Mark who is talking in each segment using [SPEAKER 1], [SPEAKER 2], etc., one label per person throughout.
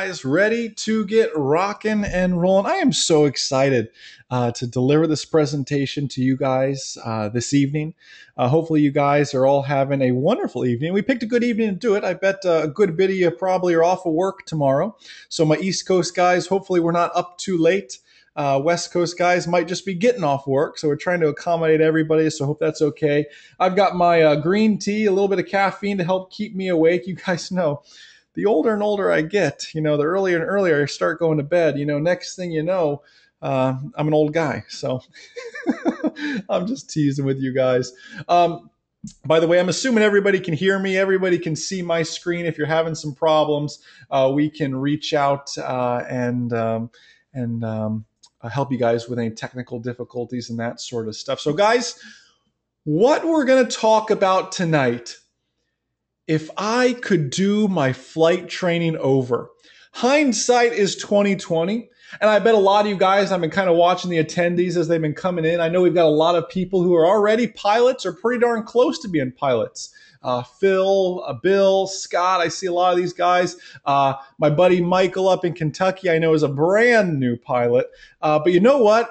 [SPEAKER 1] Guys, ready to get rocking and rolling. I am so excited to deliver this presentation to you guys this evening. Hopefully you guys are all having a wonderful evening. We picked a good evening to do it. I bet a good bit of you probably are off of work tomorrow. So my East Coast guys, hopefully we're not up too late. West Coast guys might just be getting off work, so we're trying to accommodate everybody, so I hope that's okay. I've got my green tea, a little bit of caffeine to help keep me awake. You guys know, the older and older I get, the earlier and earlier I start going to bed, next thing you know, I'm an old guy. So I'm just teasing with you guys. By the way, I'm assuming everybody can hear me. Everybody can see my screen. If you're having some problems, we can reach out and help you guys with any technical difficulties and that sort of stuff. So guys, what we're going to talk about tonight, if I could do my flight training over. Hindsight is 2020. And I bet a lot of you guys, I've been kind of watching the attendees as they've been coming in. I know we've got a lot of people who are already pilots or pretty darn close to being pilots. Phil, Bill, Scott, I see a lot of these guys. My buddy Michael up in Kentucky, I know, is a brand new pilot. But you know what?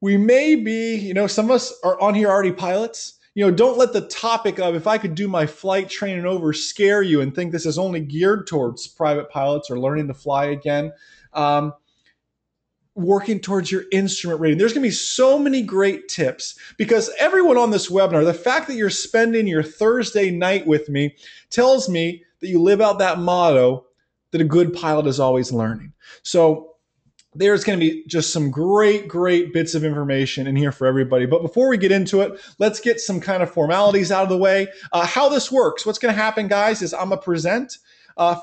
[SPEAKER 1] We may be, some of us are on here already pilots. Don't let the topic of if I could do my flight training over scare you and think this is only geared towards private pilots or learning to fly again. Working towards your instrument rating. There's going to be so many great tips because everyone on this webinar, the fact that you're spending your Thursday night with me tells me that you live out that motto that a good pilot is always learning. So there's going to be just some great bits of information in here for everybody. But before we get into it, let's get some kind of formalities out of the way. How this works, what's going to happen, guys, is I'm going to present.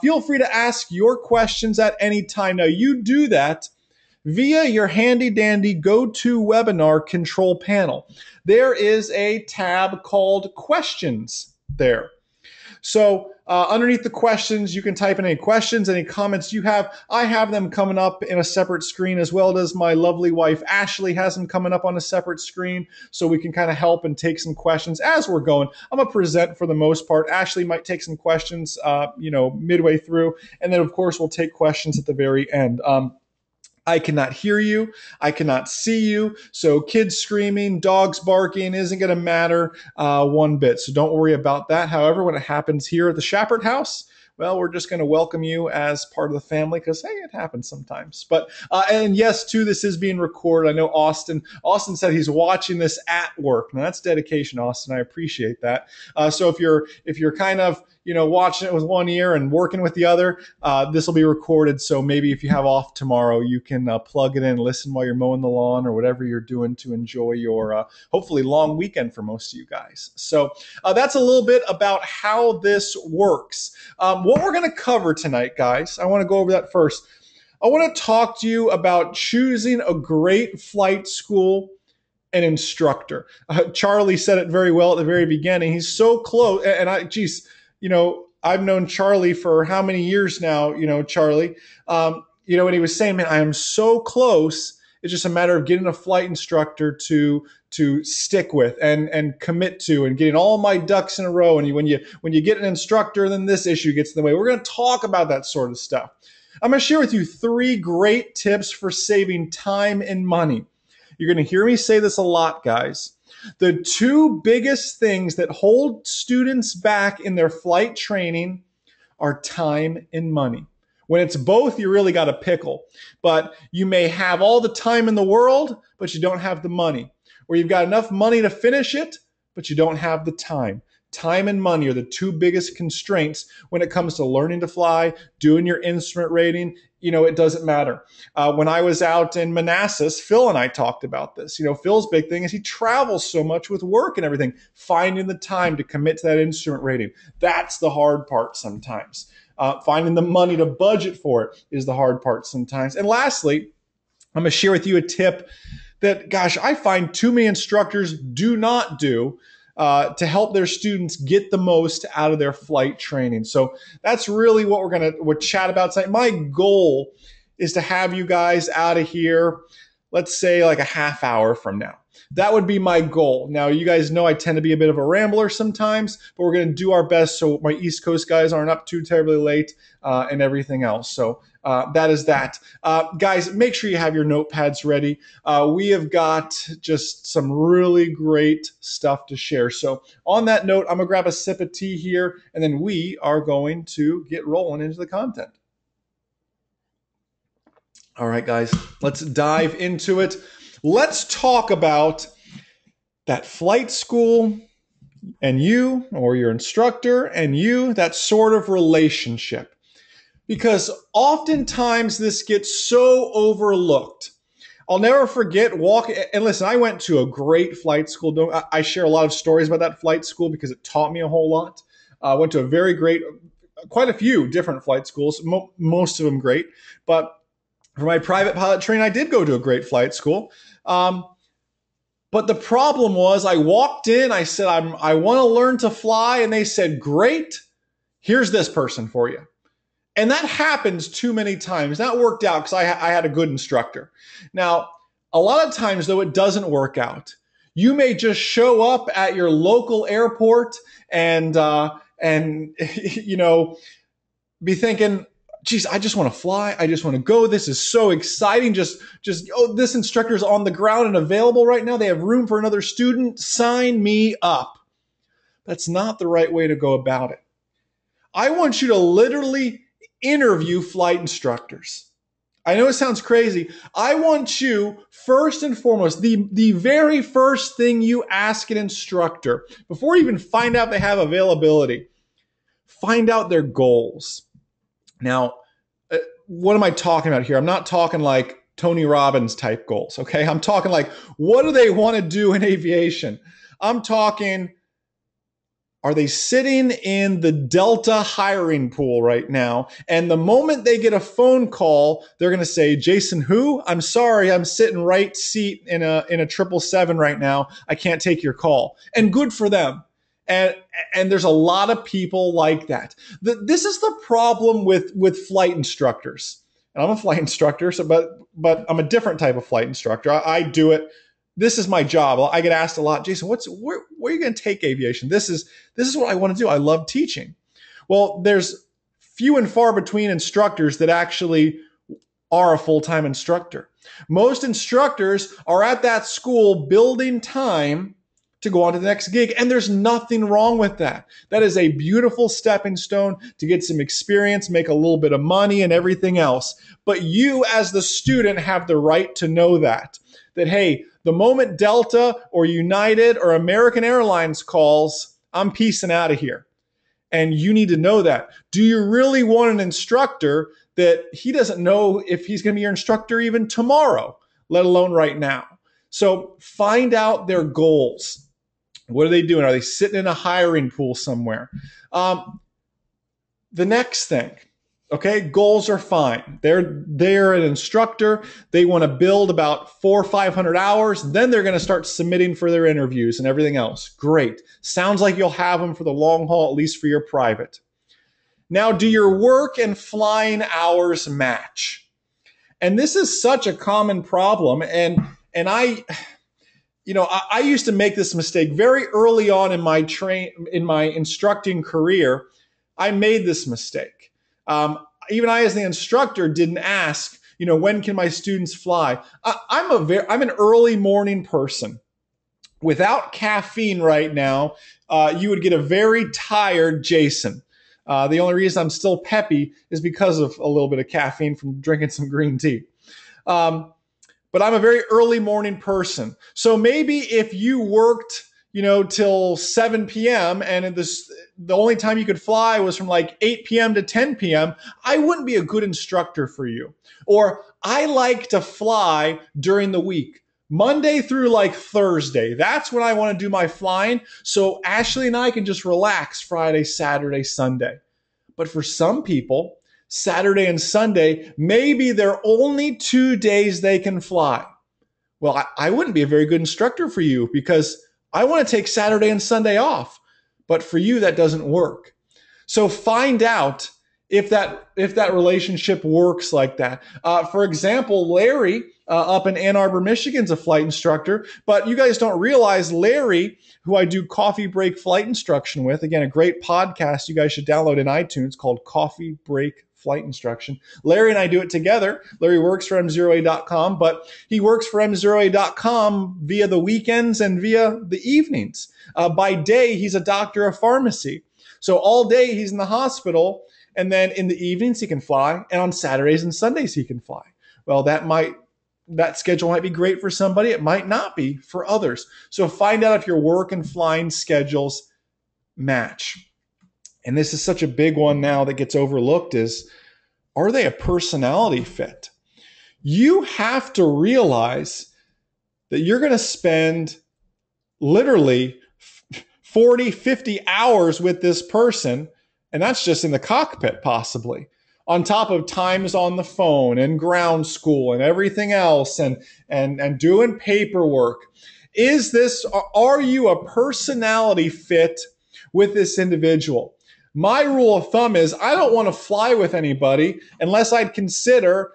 [SPEAKER 1] Feel free to ask your questions at any time. Now, you do that via your handy-dandy GoToWebinar control panel. There is a tab called Questions there. So underneath the questions, you can type in any questions, any comments you have. I have them coming up in a separate screen, as well as my lovely wife, Ashley, has them coming up on a separate screen, so we can kind of help and take some questions as we're going. I'm going to present for the most part. Ashley might take some questions, midway through, and then, of course, we'll take questions at the very end. I cannot hear you. I cannot see you. So kids screaming, dogs barking isn't going to matter one bit. So don't worry about that. However, when it happens here at the Shepard House, well, we're just going to welcome you as part of the family because, hey, it happens sometimes. But, and yes, too, this is being recorded. I know Austin said he's watching this at work. Now, that's dedication, Austin. I appreciate that. So if you're kind of, watching it with one ear and working with the other, this will be recorded. So maybe if you have off tomorrow, you can plug it in, listen while you're mowing the lawn or whatever you're doing to enjoy your hopefully long weekend for most of you guys. So that's a little bit about how this works. What we're going to cover tonight, guys, I want to go over that first. I want to talk to you about choosing a great flight school and instructor. Charlie said it very well at the very beginning. He's so close. And I've known Charlie for how many years now, Charlie, and he was saying, man, I am so close. It's just a matter of getting a flight instructor to stick with and commit to and getting all my ducks in a row. And when you get an instructor, then this issue gets in the way. We're going to talk about that sort of stuff. I'm going to share with you 3 great tips for saving time and money. You're going to hear me say this a lot, guys. The 2 biggest things that hold students back in their flight training are time and money. When it's both, you really got a pickle. But you may have all the time in the world, but you don't have the money. Or you've got enough money to finish it, but you don't have the time. Time and money are the 2 biggest constraints when it comes to learning to fly, doing your instrument rating. It doesn't matter. When I was out in Manassas, Phil and I talked about this. Phil's big thing is he travels so much with work and everything. Finding the time to commit to that instrument rating, that's the hard part sometimes. Finding the money to budget for it is the hard part sometimes. And lastly, I'm going to share with you a tip that, gosh, I find too many instructors do not do to help their students get the most out of their flight training. So that's really what we'll chat about tonight. My goal is to have you guys out of here let's say like a half hour from now. That would be my goal. Now, you guys know I tend to be a bit of a rambler sometimes, but we're going to do our best so my East Coast guys aren't up too terribly late and everything else. So that is that. Guys, make sure you have your notepads ready. We have got just some really great stuff to share. So on that note, I'm going to grab a sip of tea here, and then we are going to get rolling into the content. All right, guys, let's dive into it. Let's talk about that flight school and you, or your instructor and you, that sort of relationship. Because oftentimes this gets so overlooked. I'll never forget and listen, I went to a great flight school. I share a lot of stories about that flight school because it taught me a whole lot. I went to a very great, quite a few different flight schools, most of them great. But for my private pilot training, I did go to a great flight school. But the problem was I walked in, I said, I want to learn to fly. And they said, great, here's this person for you. And that happens too many times. That worked out because I had a good instructor. Now, a lot of times, though, it doesn't work out. You may just show up at your local airport and you know, be thinking, geez, I just want to fly. I just want to go. This is so exciting. Oh, this instructor is on the ground and available right now. They have room for another student. Sign me up. That's not the right way to go about it. I want you to literally interview flight instructors. I know it sounds crazy. I want you, first and foremost, the very first thing you ask an instructor, before you even find out they have availability, find out their goals. Now, what am I talking about here? I'm not talking like Tony Robbins type goals, okay? I'm talking like, what do they want to do in aviation? I'm talking, are they sitting in the Delta hiring pool right now? And the moment they get a phone call, they're going to say, Jason, who? I'm sorry, I'm sitting right seat in a 777 right now. I can't take your call. And good for them. And there's a lot of people like that. This is the problem with flight instructors. And I'm a flight instructor, but I'm a different type of flight instructor. I do it. This is my job. I get asked a lot, Jason, where are you going to take aviation? This is what I want to do. I love teaching. Well, there's few and far between instructors that actually are a full-time instructor. Most instructors are at that school building time to go on to the next gig. And there's nothing wrong with that. That is a beautiful stepping stone to get some experience, make a little bit of money and everything else. But you as the student have the right to know that, hey, the moment Delta or United or American Airlines calls, I'm peacing out of here. And you need to know that. Do you really want an instructor that he doesn't know if he's going to be your instructor even tomorrow, let alone right now? So find out their goals. What are they doing? Are they sitting in a hiring pool somewhere? The next thing, okay, goals are fine. They're an instructor. They want to build about 400 or 500 hours. Then they're going to start submitting for their interviews and everything else. Great. Sounds like you'll have them for the long haul, at least for your private. Now, do your work and flying hours match? And this is such a common problem. And I used to make this mistake very early on in my instructing career. I made this mistake. Even I, as the instructor, didn't ask, when can my students fly? I'm an early morning person. Without caffeine right now, you would get a very tired Jason. The only reason I'm still peppy is because of a little bit of caffeine from drinking some green tea. But I'm a very early morning person. So maybe if you worked, till 7 p.m. and the only time you could fly was from like 8 p.m. to 10 p.m., I wouldn't be a good instructor for you. Or I like to fly during the week, Monday through like Thursday. That's when I want to do my flying. So Ashley and I can just relax Friday, Saturday, Sunday. But for some people, Saturday and Sunday, maybe they're only 2 days they can fly. Well, I wouldn't be a very good instructor for you because I want to take Saturday and Sunday off. But for you, that doesn't work. So find out if that relationship works like that. For example, Larry up in Ann Arbor, Michigan, is a flight instructor. But you guys don't realize Larry, who I do Coffee Break Flight Instruction with, again, a great podcast you guys should download in iTunes called Coffee Break Flight Instruction. Larry and I do it together. Larry works for MzeroA.com, but he works for MzeroA.com via the weekends and via the evenings. By day, he's a doctor of pharmacy. So all day he's in the hospital, and then in the evenings he can fly, and on Saturdays and Sundays he can fly. Well, that schedule might be great for somebody. It might not be for others. So find out if your work and flying schedules match. And this is such a big one now that gets overlooked is, are they a personality fit? You have to realize that you're going to spend literally 40, 50 hours with this person, and that's just in the cockpit possibly, on top of times on the phone and ground school and everything else and doing paperwork. Are you a personality fit with this individual? My rule of thumb is I don't want to fly with anybody unless I'd consider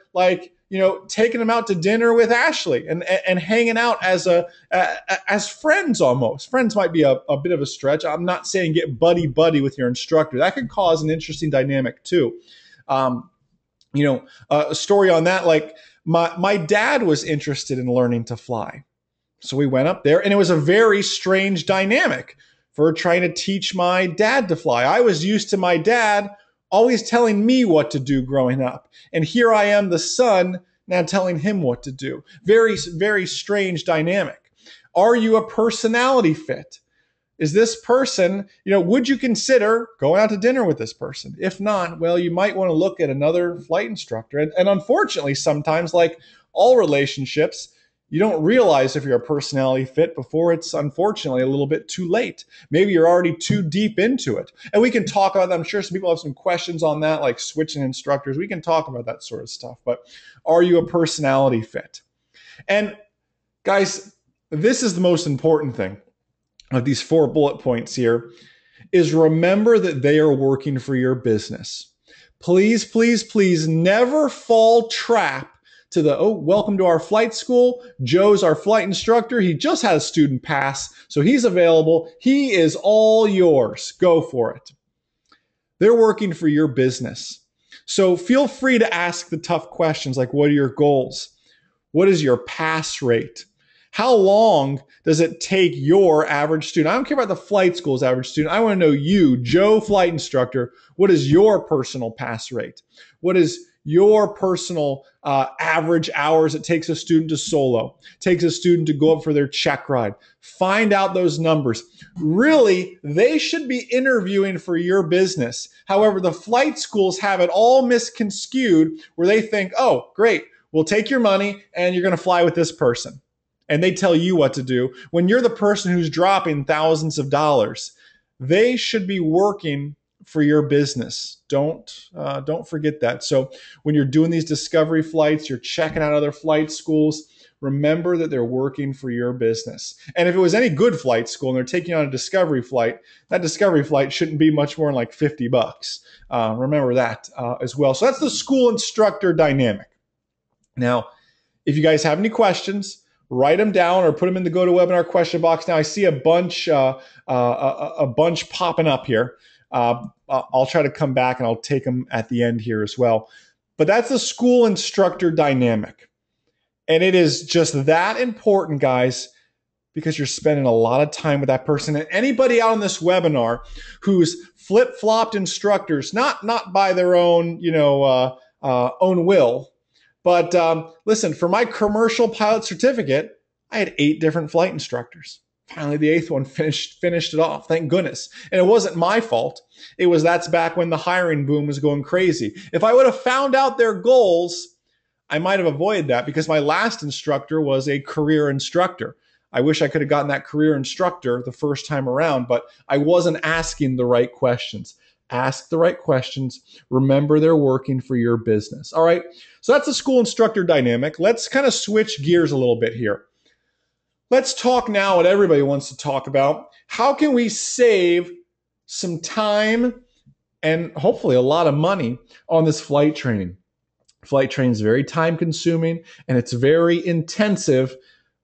[SPEAKER 1] taking them out to dinner with Ashley and hanging out as friends almost. Friends might be a bit of a stretch. I'm not saying get buddy with your instructor. That could cause an interesting dynamic too. A story on that, like my dad was interested in learning to fly. So we went up there and it was a very strange dynamic for trying to teach my dad to fly. I was used to my dad always telling me what to do growing up. And here I am, the son, now telling him what to do. Very, very strange dynamic. Are you a personality fit? Is this person, would you consider going out to dinner with this person? If not, well, you might want to look at another flight instructor. And unfortunately, sometimes, like all relationships, you don't realize if you're a personality fit before it's unfortunately a little bit too late. Maybe you're already too deep into it. And we can talk about that. I'm sure some people have some questions on that, like switching instructors. We can talk about that sort of stuff. But are you a personality fit? And guys, this is the most important thing of these 4 bullet points here, is remember that they are working for your business. Please, please, please never fall trap to welcome to our flight school. Joe's our flight instructor. He just had a student pass, so he's available. He is all yours. Go for it. They're working for your business. So feel free to ask the tough questions like, what are your goals? What is your pass rate? How long does it take your average student? I don't care about the flight school's average student. I want to know you, Joe, flight instructor, what is your personal pass rate? What is your personal average hours it takes a student to solo, takes a student to go up for their check ride? Find out those numbers. Really, they should be interviewing for your business. However, the flight schools have it all misconstrued where they think, oh, great, we'll take your money and you're going to fly with this person. And they tell you what to do. When you're the person who's dropping thousands of dollars, they should be working for your business. Don't forget that. So when you're doing these discovery flights, you're checking out other flight schools, remember that they're working for your business. And if it was any good flight school and they're taking you on a discovery flight, that discovery flight shouldn't be much more than like $50. Remember that as well. So that's the school instructor dynamic. Now, if you guys have any questions, write them down or put them in the GoToWebinar question box. Now I see a bunch popping up here. I'll try to come back and I'll take them at the end here as well. But that's the school instructor dynamic. And it is just that important, guys, because you're spending a lot of time with that person. And anybody out on this webinar who's flip-flopped instructors, not by their own, own will, but listen, for my commercial pilot certificate, I had 8 different flight instructors. Finally, the 8th one finished it off. Thank goodness. And it wasn't my fault. That's back when the hiring boom was going crazy. If I would have found out their goals, I might have avoided that because my last instructor was a career instructor. I wish I could have gotten that career instructor the first time around, but I wasn't asking the right questions. Ask the right questions. Remember, they're working for your business. All right. So that's the school instructor dynamic. Let's kind of switch gears a little bit here. Let's talk now what everybody wants to talk about. How can we save some time and hopefully a lot of money on this flight training? Flight training is very time consuming and it's very intensive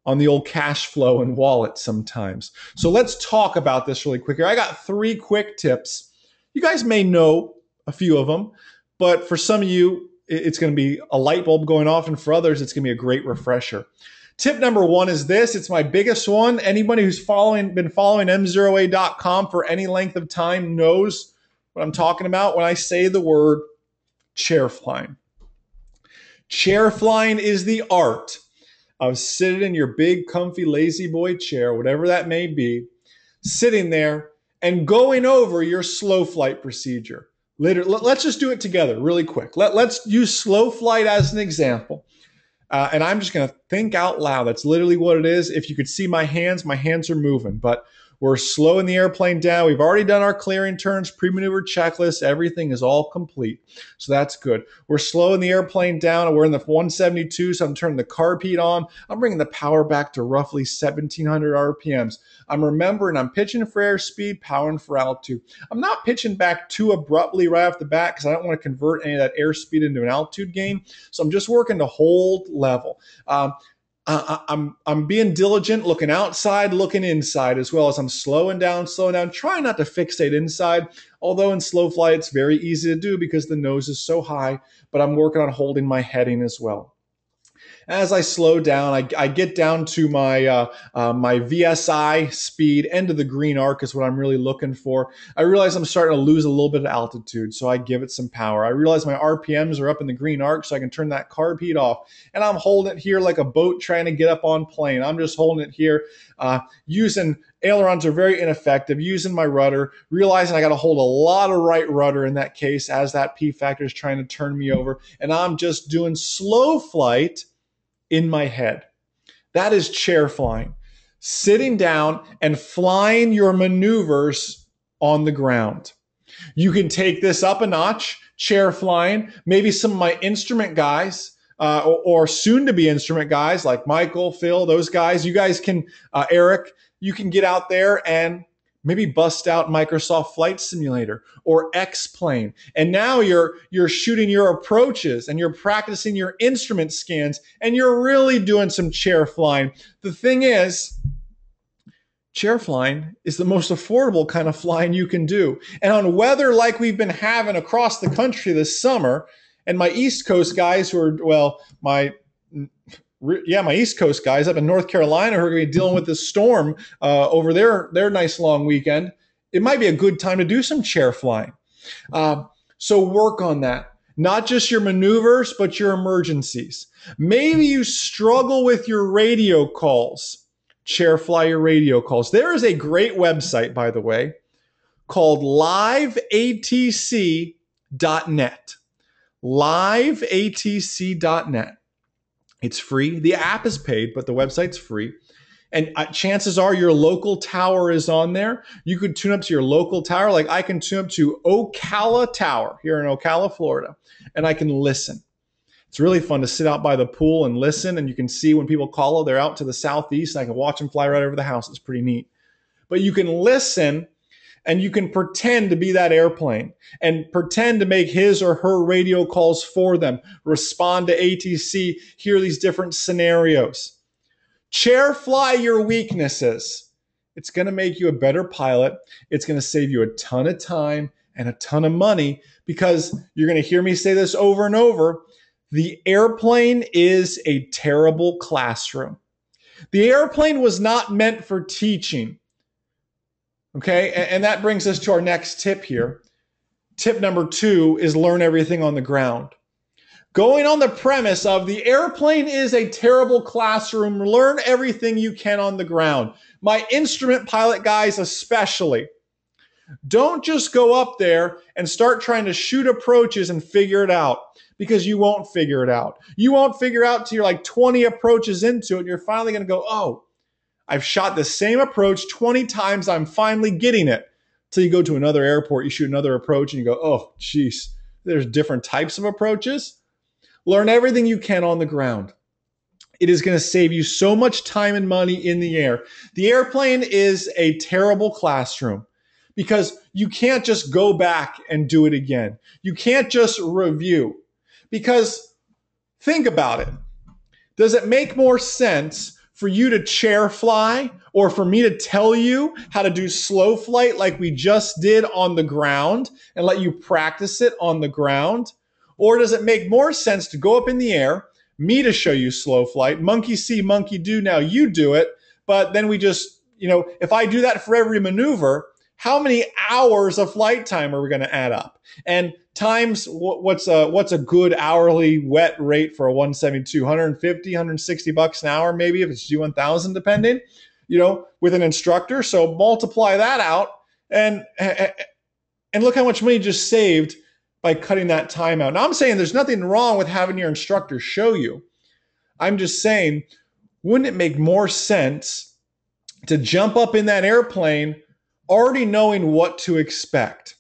[SPEAKER 1] on the old cash flow and wallet sometimes. So let's talk about this really quick here. I got 3 quick tips. You guys may know a few of them, but for some of you, it's going to be a light bulb going off, and for others, it's going to be a great refresher. Tip number 1 is this. It's my biggest one. Anybody who's been following MzeroA.com for any length of time knows what I'm talking about when I say the word chair flying. Chair flying is the art of sitting in your big, comfy, lazy boy chair, whatever that may be, sitting there and going over your slow flight procedure. Let's just do it together really quick. Let's use slow flight as an example. And I'm just going to think out loud. That's literally what it is. If you could see my hands are moving, but we're slowing the airplane down. We've already done our clearing turns, pre-maneuver checklist. Everything is all complete. So that's good. We're slowing the airplane down. We're in the 172, so I'm turning the carb heat on. I'm bringing the power back to roughly 1,700 RPMs. I'm remembering I'm pitching for airspeed, powering for altitude. I'm not pitching back too abruptly right off the bat because I don't want to convert any of that airspeed into an altitude gain. So I'm just working to hold level. I'm being diligent, looking outside, looking inside, as well as I'm slowing down, trying not to fixate inside. Although in slow flight, it's very easy to do because the nose is so high, but I'm working on holding my heading as well. As I slow down, I get down to my my VSI speed, end of the green arc is what I'm really looking for. I realize I'm starting to lose a little bit of altitude, so I give it some power. I realize my RPMs are up in the green arc, so I can turn that carb heat off. And I'm holding it here like a boat trying to get up on plane. I'm just holding it here, using ailerons are very ineffective, using my rudder, realizing I got to hold a lot of right rudder in that case as that P factor is trying to turn me over. And I'm just doing slow flight in my head. That is chair flying. Sitting down and flying your maneuvers on the ground. You can take this up a notch, chair flying. Maybe some of my instrument guys or soon to be instrument guys like Michael, Phil, those guys, you guys can, Eric, you can get out there and maybe bust out Microsoft Flight Simulator or X-Plane. And now you're shooting your approaches and you're practicing your instrument scans and you're really doing some chair flying. The thing is, chair flying is the most affordable kind of flying you can do. And on weather like we've been having across the country this summer, and my East Coast guys who are, well, my East Coast guys up in North Carolina who are going to be dealing with this storm over their nice long weekend, it might be a good time to do some chair flying. So work on that. Not just your maneuvers, but your emergencies. Maybe you struggle with your radio calls. Chair fly your radio calls. There is a great website, by the way, called liveatc.net. liveatc.net. It's free. The app is paid, but the website's free. And chances are your local tower is on there. You could tune up to your local tower. Like I can tune up to Ocala Tower here in Ocala, Florida, and I can listen. It's really fun to sit out by the pool and listen, and you can see when people call, they're out to the southeast, and I can watch them fly right over the house. It's pretty neat. But you can listen, and you can pretend to be that airplane and pretend to make his or her radio calls for them, respond to ATC, hear these different scenarios. Chair fly your weaknesses. It's going to make you a better pilot. It's going to save you a ton of time and a ton of money because you're going to hear me say this over and over. The airplane is a terrible classroom. The airplane was not meant for teaching. Okay, and that brings us to our next tip here. Tip number 2 is learn everything on the ground. Going on the premise of the airplane is a terrible classroom, learn everything you can on the ground. My instrument pilot guys especially. Don't just go up there and start trying to shoot approaches and figure it out because you won't figure it out. You won't figure out till you're like 20 approaches into it and you're finally going to go, oh, I've shot the same approach 20 times. I'm finally getting it. Till you go to another airport, you shoot another approach and you go, oh, geez, there's different types of approaches. Learn everything you can on the ground. It is going to save you so much time and money in the air. The airplane is a terrible classroom because you can't just go back and do it again. You can't just review because Think about it. Does it make more sense for you to chair fly or for me to tell you how to do slow flight like we just did on the ground and let you practice it on the ground? Or does it make more sense to go up in the air, me to show you slow flight, monkey see, monkey do, now you do it, but then we just, if I do that for every maneuver, how many hours of flight time are we going to add up? And times what's a good hourly wet rate for a 172? 150, 160 bucks an hour, maybe, if it's G1000, depending, with an instructor. So multiply that out and look how much money you just saved by cutting that time out. Now, I'm saying there's nothing wrong with having your instructor show you. I'm just saying, wouldn't it make more sense to jump up in that airplane already knowing what to expect?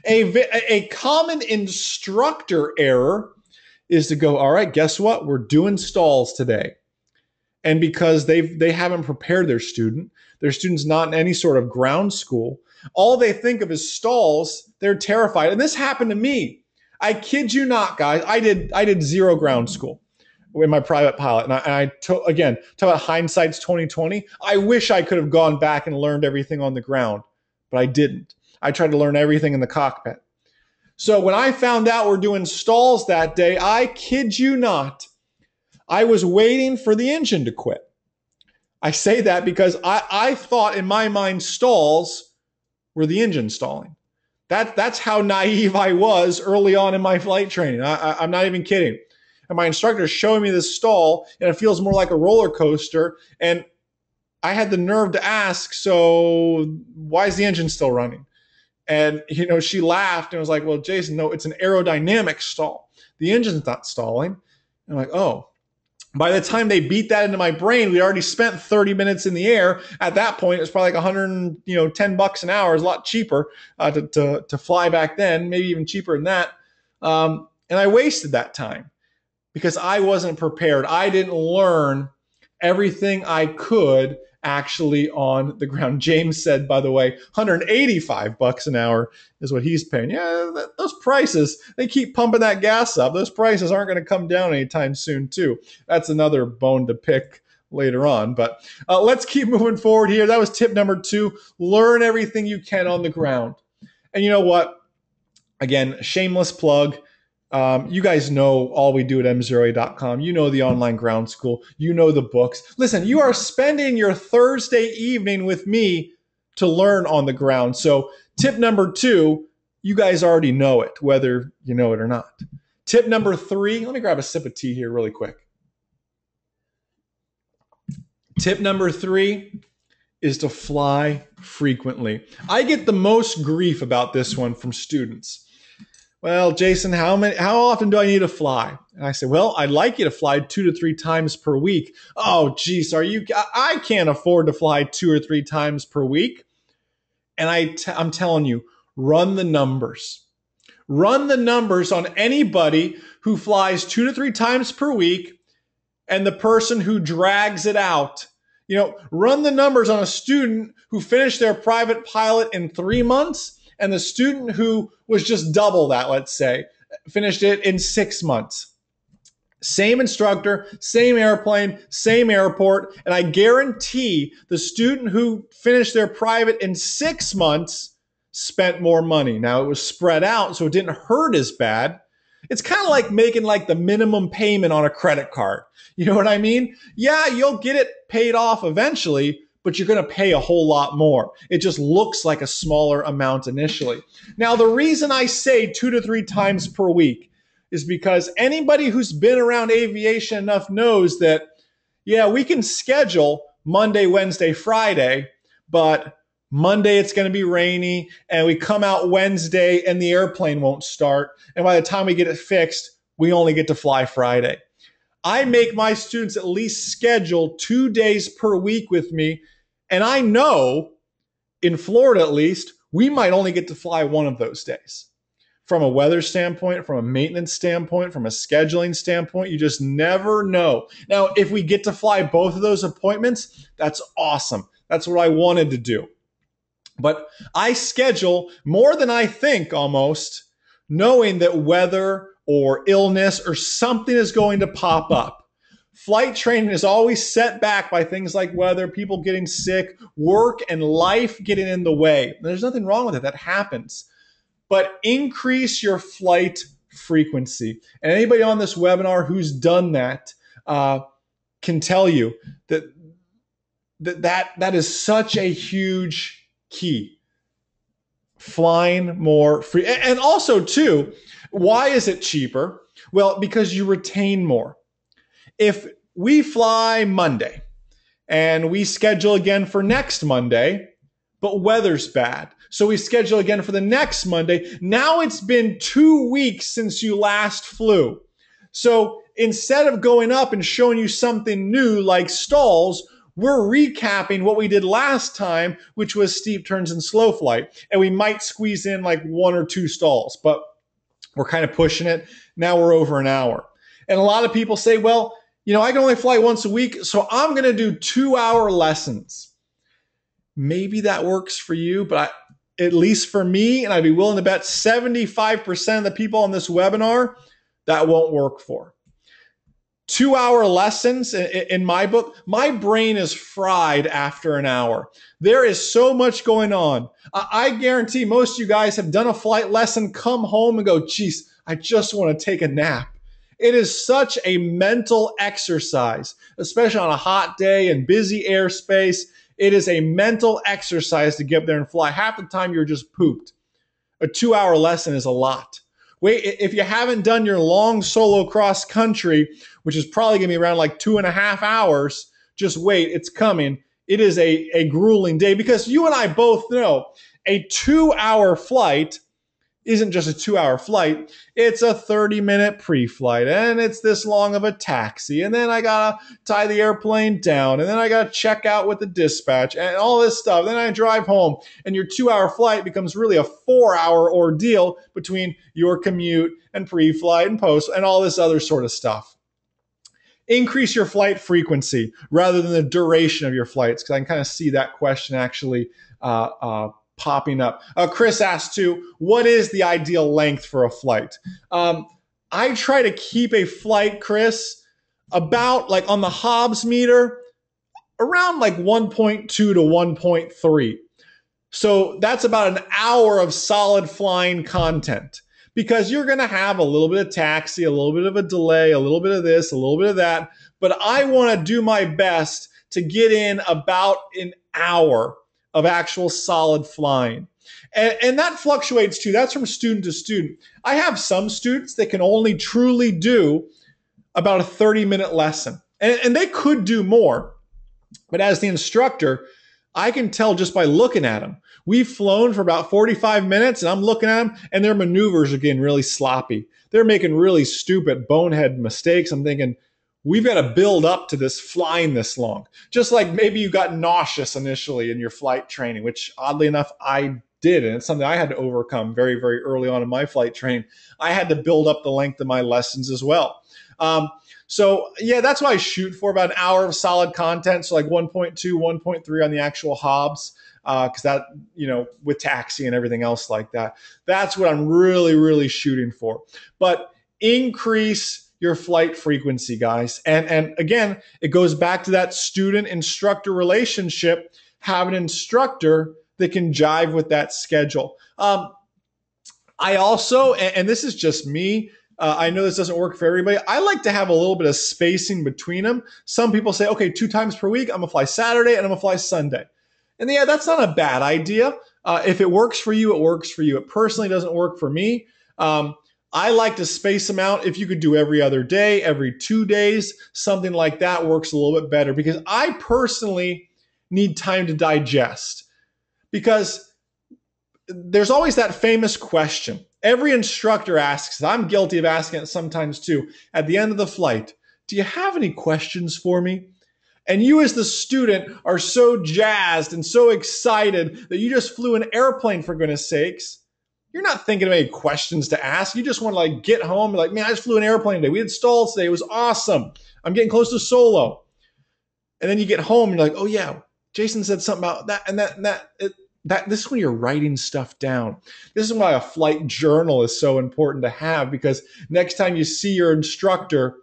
[SPEAKER 1] A common instructor error is to go, all right, guess what? We're doing stalls today. And because they haven't prepared their student's not in any sort of ground school, all they think of is stalls. They're terrified. And this happened to me. I kid you not, guys. I did zero ground school in my private pilot. And again, talk about hindsight's 2020. I wish I could have gone back and learned everything on the ground, but I didn't. I tried to learn everything in the cockpit. So when I found out we're doing stalls that day, I kid you not, I was waiting for the engine to quit. I say that because I thought in my mind stalls were the engine stalling. That's how naive I was early on in my flight training. I'm not even kidding. And my instructor is showing me this stall, and it feels more like a roller coaster. And I had the nerve to ask, so why is the engine still running? And, she laughed and was like, well, Jason, no, it's an aerodynamic stall. The engine's not stalling. And I'm like, oh. By the time they beat that into my brain, we already spent 30 minutes in the air. At that point, it was probably like $110 an hour. It's a lot cheaper to fly back then, maybe even cheaper than that. And I wasted that time because I wasn't prepared. I didn't learn everything I could actually on the ground. James said, by the way, $185 an hour is what he's paying. Yeah, those prices, they keep pumping that gas up. Those prices aren't going to come down anytime soon, too. That's another bone to pick later on. But let's keep moving forward here. That was tip number 2. Learn everything you can on the ground. And you know what? Again, shameless plug. You guys know all we do at MzeroA.com. You know the online ground school. You know the books. Listen, you are spending your Thursday evening with me to learn on the ground. So tip number 2, you guys already know it, whether you know it or not. Tip number 3, let me grab a sip of tea here really quick. Tip number 3 is to fly frequently. I get the most grief about this one from students. Well, Jason, how often do I need to fly? And I say, well, I'd like you to fly 2 to 3 times per week. Oh, geez, I can't afford to fly 2 or 3 times per week. And I'm telling you, run the numbers. Run the numbers on anybody who flies 2 to 3 times per week and the person who drags it out. Run the numbers on a student who finished their private pilot in 3 months and the student who was just double that, let's say, finished it in 6 months. Same instructor, same airplane, same airport, and I guarantee the student who finished their private in 6 months spent more money. Now, it was spread out, so it didn't hurt as bad. It's kind of like making the minimum payment on a credit card. You know what I mean? Yeah, you'll get it paid off eventually, but you're going to pay a whole lot more. It just looks like a smaller amount initially. Now, the reason I say 2 to 3 times per week is because anybody who's been around aviation enough knows that, yeah, we can schedule Monday, Wednesday, Friday, but Monday it's going to be rainy, and we come out Wednesday and the airplane won't start. And by the time we get it fixed, we only get to fly Friday. I make my students at least schedule 2 days per week with me. And I know, in Florida at least, we might only get to fly one of those days. From a weather standpoint, from a maintenance standpoint, from a scheduling standpoint, you just never know. Now, if we get to fly both of those appointments, that's awesome. That's what I wanted to do. But I schedule more than I think almost, knowing that weather or illness or something is going to pop up. Flight training is always set back by things like weather, people getting sick, work and life getting in the way. There's nothing wrong with it. That happens. But increase your flight frequency. And anybody on this webinar who's done that can tell you that is such a huge key. Flying more free. And also, too, why is it cheaper? Well, because you retain more. If we fly Monday and we schedule again for next Monday, but weather's bad, so we schedule again for the next Monday, now it's been 2 weeks since you last flew. So instead of going up and showing you something new like stalls, we're recapping what we did last time, which was steep turns and slow flight. And we might squeeze in like 1 or 2 stalls, but we're kind of pushing it. Now we're over an hour. And a lot of people say, well, you know, I can only fly once a week, so I'm going to do 2-hour lessons. Maybe that works for you, but at least for me, and I'd be willing to bet 75% of the people on this webinar, that won't work for. 2-hour lessons in my book, my brain is fried after an hour. There is so much going on. I guarantee most of you guys have done a flight lesson, come home and go, geez, I just want to take a nap. It is such a mental exercise, especially on a hot day and busy airspace. It is a mental exercise to get up there and fly. Half the time you're just pooped. A 2-hour lesson is a lot. Wait, if you haven't done your long solo cross country, which is probably going to be around like 2.5 hours, just wait, it's coming. It is a grueling day because you and I both know a 2-hour flight isn't just a 2-hour flight. It's a 30-minute pre-flight, and it's this long of a taxi, and then I gotta tie the airplane down, and then I gotta check out with the dispatch, and all this stuff. Then I drive home, and your 2-hour flight becomes really a 4-hour ordeal between your commute and pre-flight and post and all this other sort of stuff. Increase your flight frequency rather than the duration of your flights, because I can kind of see that question actually popping up. Chris asked too, what is the ideal length for a flight? I try to keep a flight, Chris, about like on the Hobbs meter, around like 1.2 to 1.3. So that's about an hour of solid flying content, because you're going to have a little bit of taxi, a little bit of a delay, a little bit of this, a little bit of that. But I want to do my best to get in about an hour of actual solid flying. And that fluctuates too. That's from student to student. I have some students that can only truly do about a 30-minute lesson. And they could do more. But as the instructor, I can tell just by looking at them. We've flown for about 45 minutes, and I'm looking at them, and their maneuvers are getting really sloppy. They're making really stupid, bonehead mistakes. I'm thinking, we've got to build up to this flying this long. Just like maybe you got nauseous initially in your flight training, which oddly enough, I did. And it's something I had to overcome very, very early on in my flight training. I had to build up the length of my lessons as well. So yeah, that's why I shoot for about an hour of solid content. So like 1.2, 1.3 on the actual Hobbs, because that, you know, with taxi and everything else like that, that's what I'm really, really shooting for. But increase your flight frequency, guys. And again, it goes back to that student-instructor relationship. Have an instructor that can jive with that schedule. I also, and this is just me, I know this doesn't work for everybody, I like to have a little bit of spacing between them. Some people say, okay, 2 times per week, I'm gonna fly Saturday and I'm gonna fly Sunday. And yeah, that's not a bad idea. If it works for you, it works for you. It personally doesn't work for me. I like to space them out. If you could do every other day, every 2 days, something like that works a little bit better, because I personally need time to digest. Because there's always that famous question. Every instructor asks, I'm guilty of asking it sometimes too, at the end of the flight, do you have any questions for me? And you as the student are so jazzed and so excited that you just flew an airplane, for goodness sakes. You're not thinking of any questions to ask. You just want to like get home and like, man, I just flew an airplane today. We had stalls today. It was awesome. I'm getting close to solo. And then you get home and you're like, oh yeah, Jason said something about that and that and that. this is when you're writing stuff down. This is why a flight journal is so important to have, because next time you see your instructor,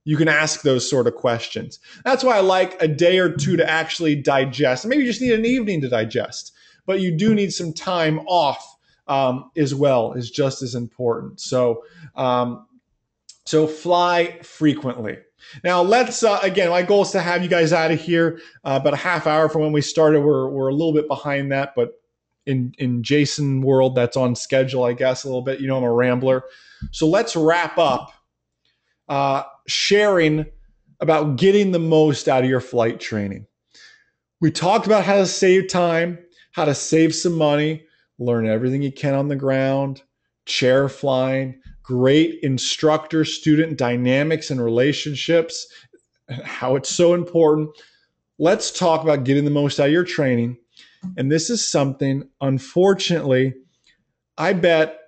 [SPEAKER 1] you can ask those sort of questions. That's why I like a day or two to actually digest. Maybe you just need an evening to digest, but you do need some time off as well, is just as important. So fly frequently. Now let's, again, my goal is to have you guys out of here about a half hour from when we started. We're a little bit behind that, but in Jason world, that's on schedule, I guess, a little bit. You know, I'm a rambler. So let's wrap up sharing about getting the most out of your flight training. We talked about how to save time, how to save some money, learn everything you can on the ground, chair flying, great instructor-student dynamics and relationships, how it's so important. Let's talk about getting the most out of your training. And this is something, unfortunately, I bet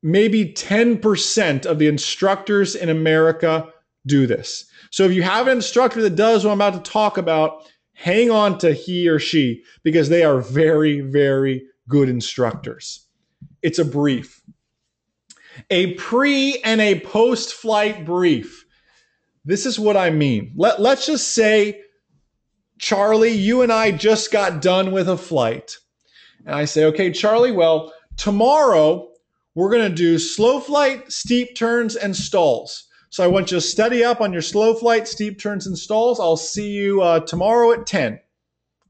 [SPEAKER 1] maybe 10% of the instructors in America do this. So if you have an instructor that does what I'm about to talk about, hang on to he or she, because they are very, very good instructors. It's a brief. A pre and a post-flight brief. This is what I mean. Let's just say, Charlie, you and I just got done with a flight. And I say, okay, Charlie, well, tomorrow we're going to do slow flight, steep turns, and stalls. So I want you to study up on your slow flight, steep turns, and stalls. I'll see you tomorrow at 10.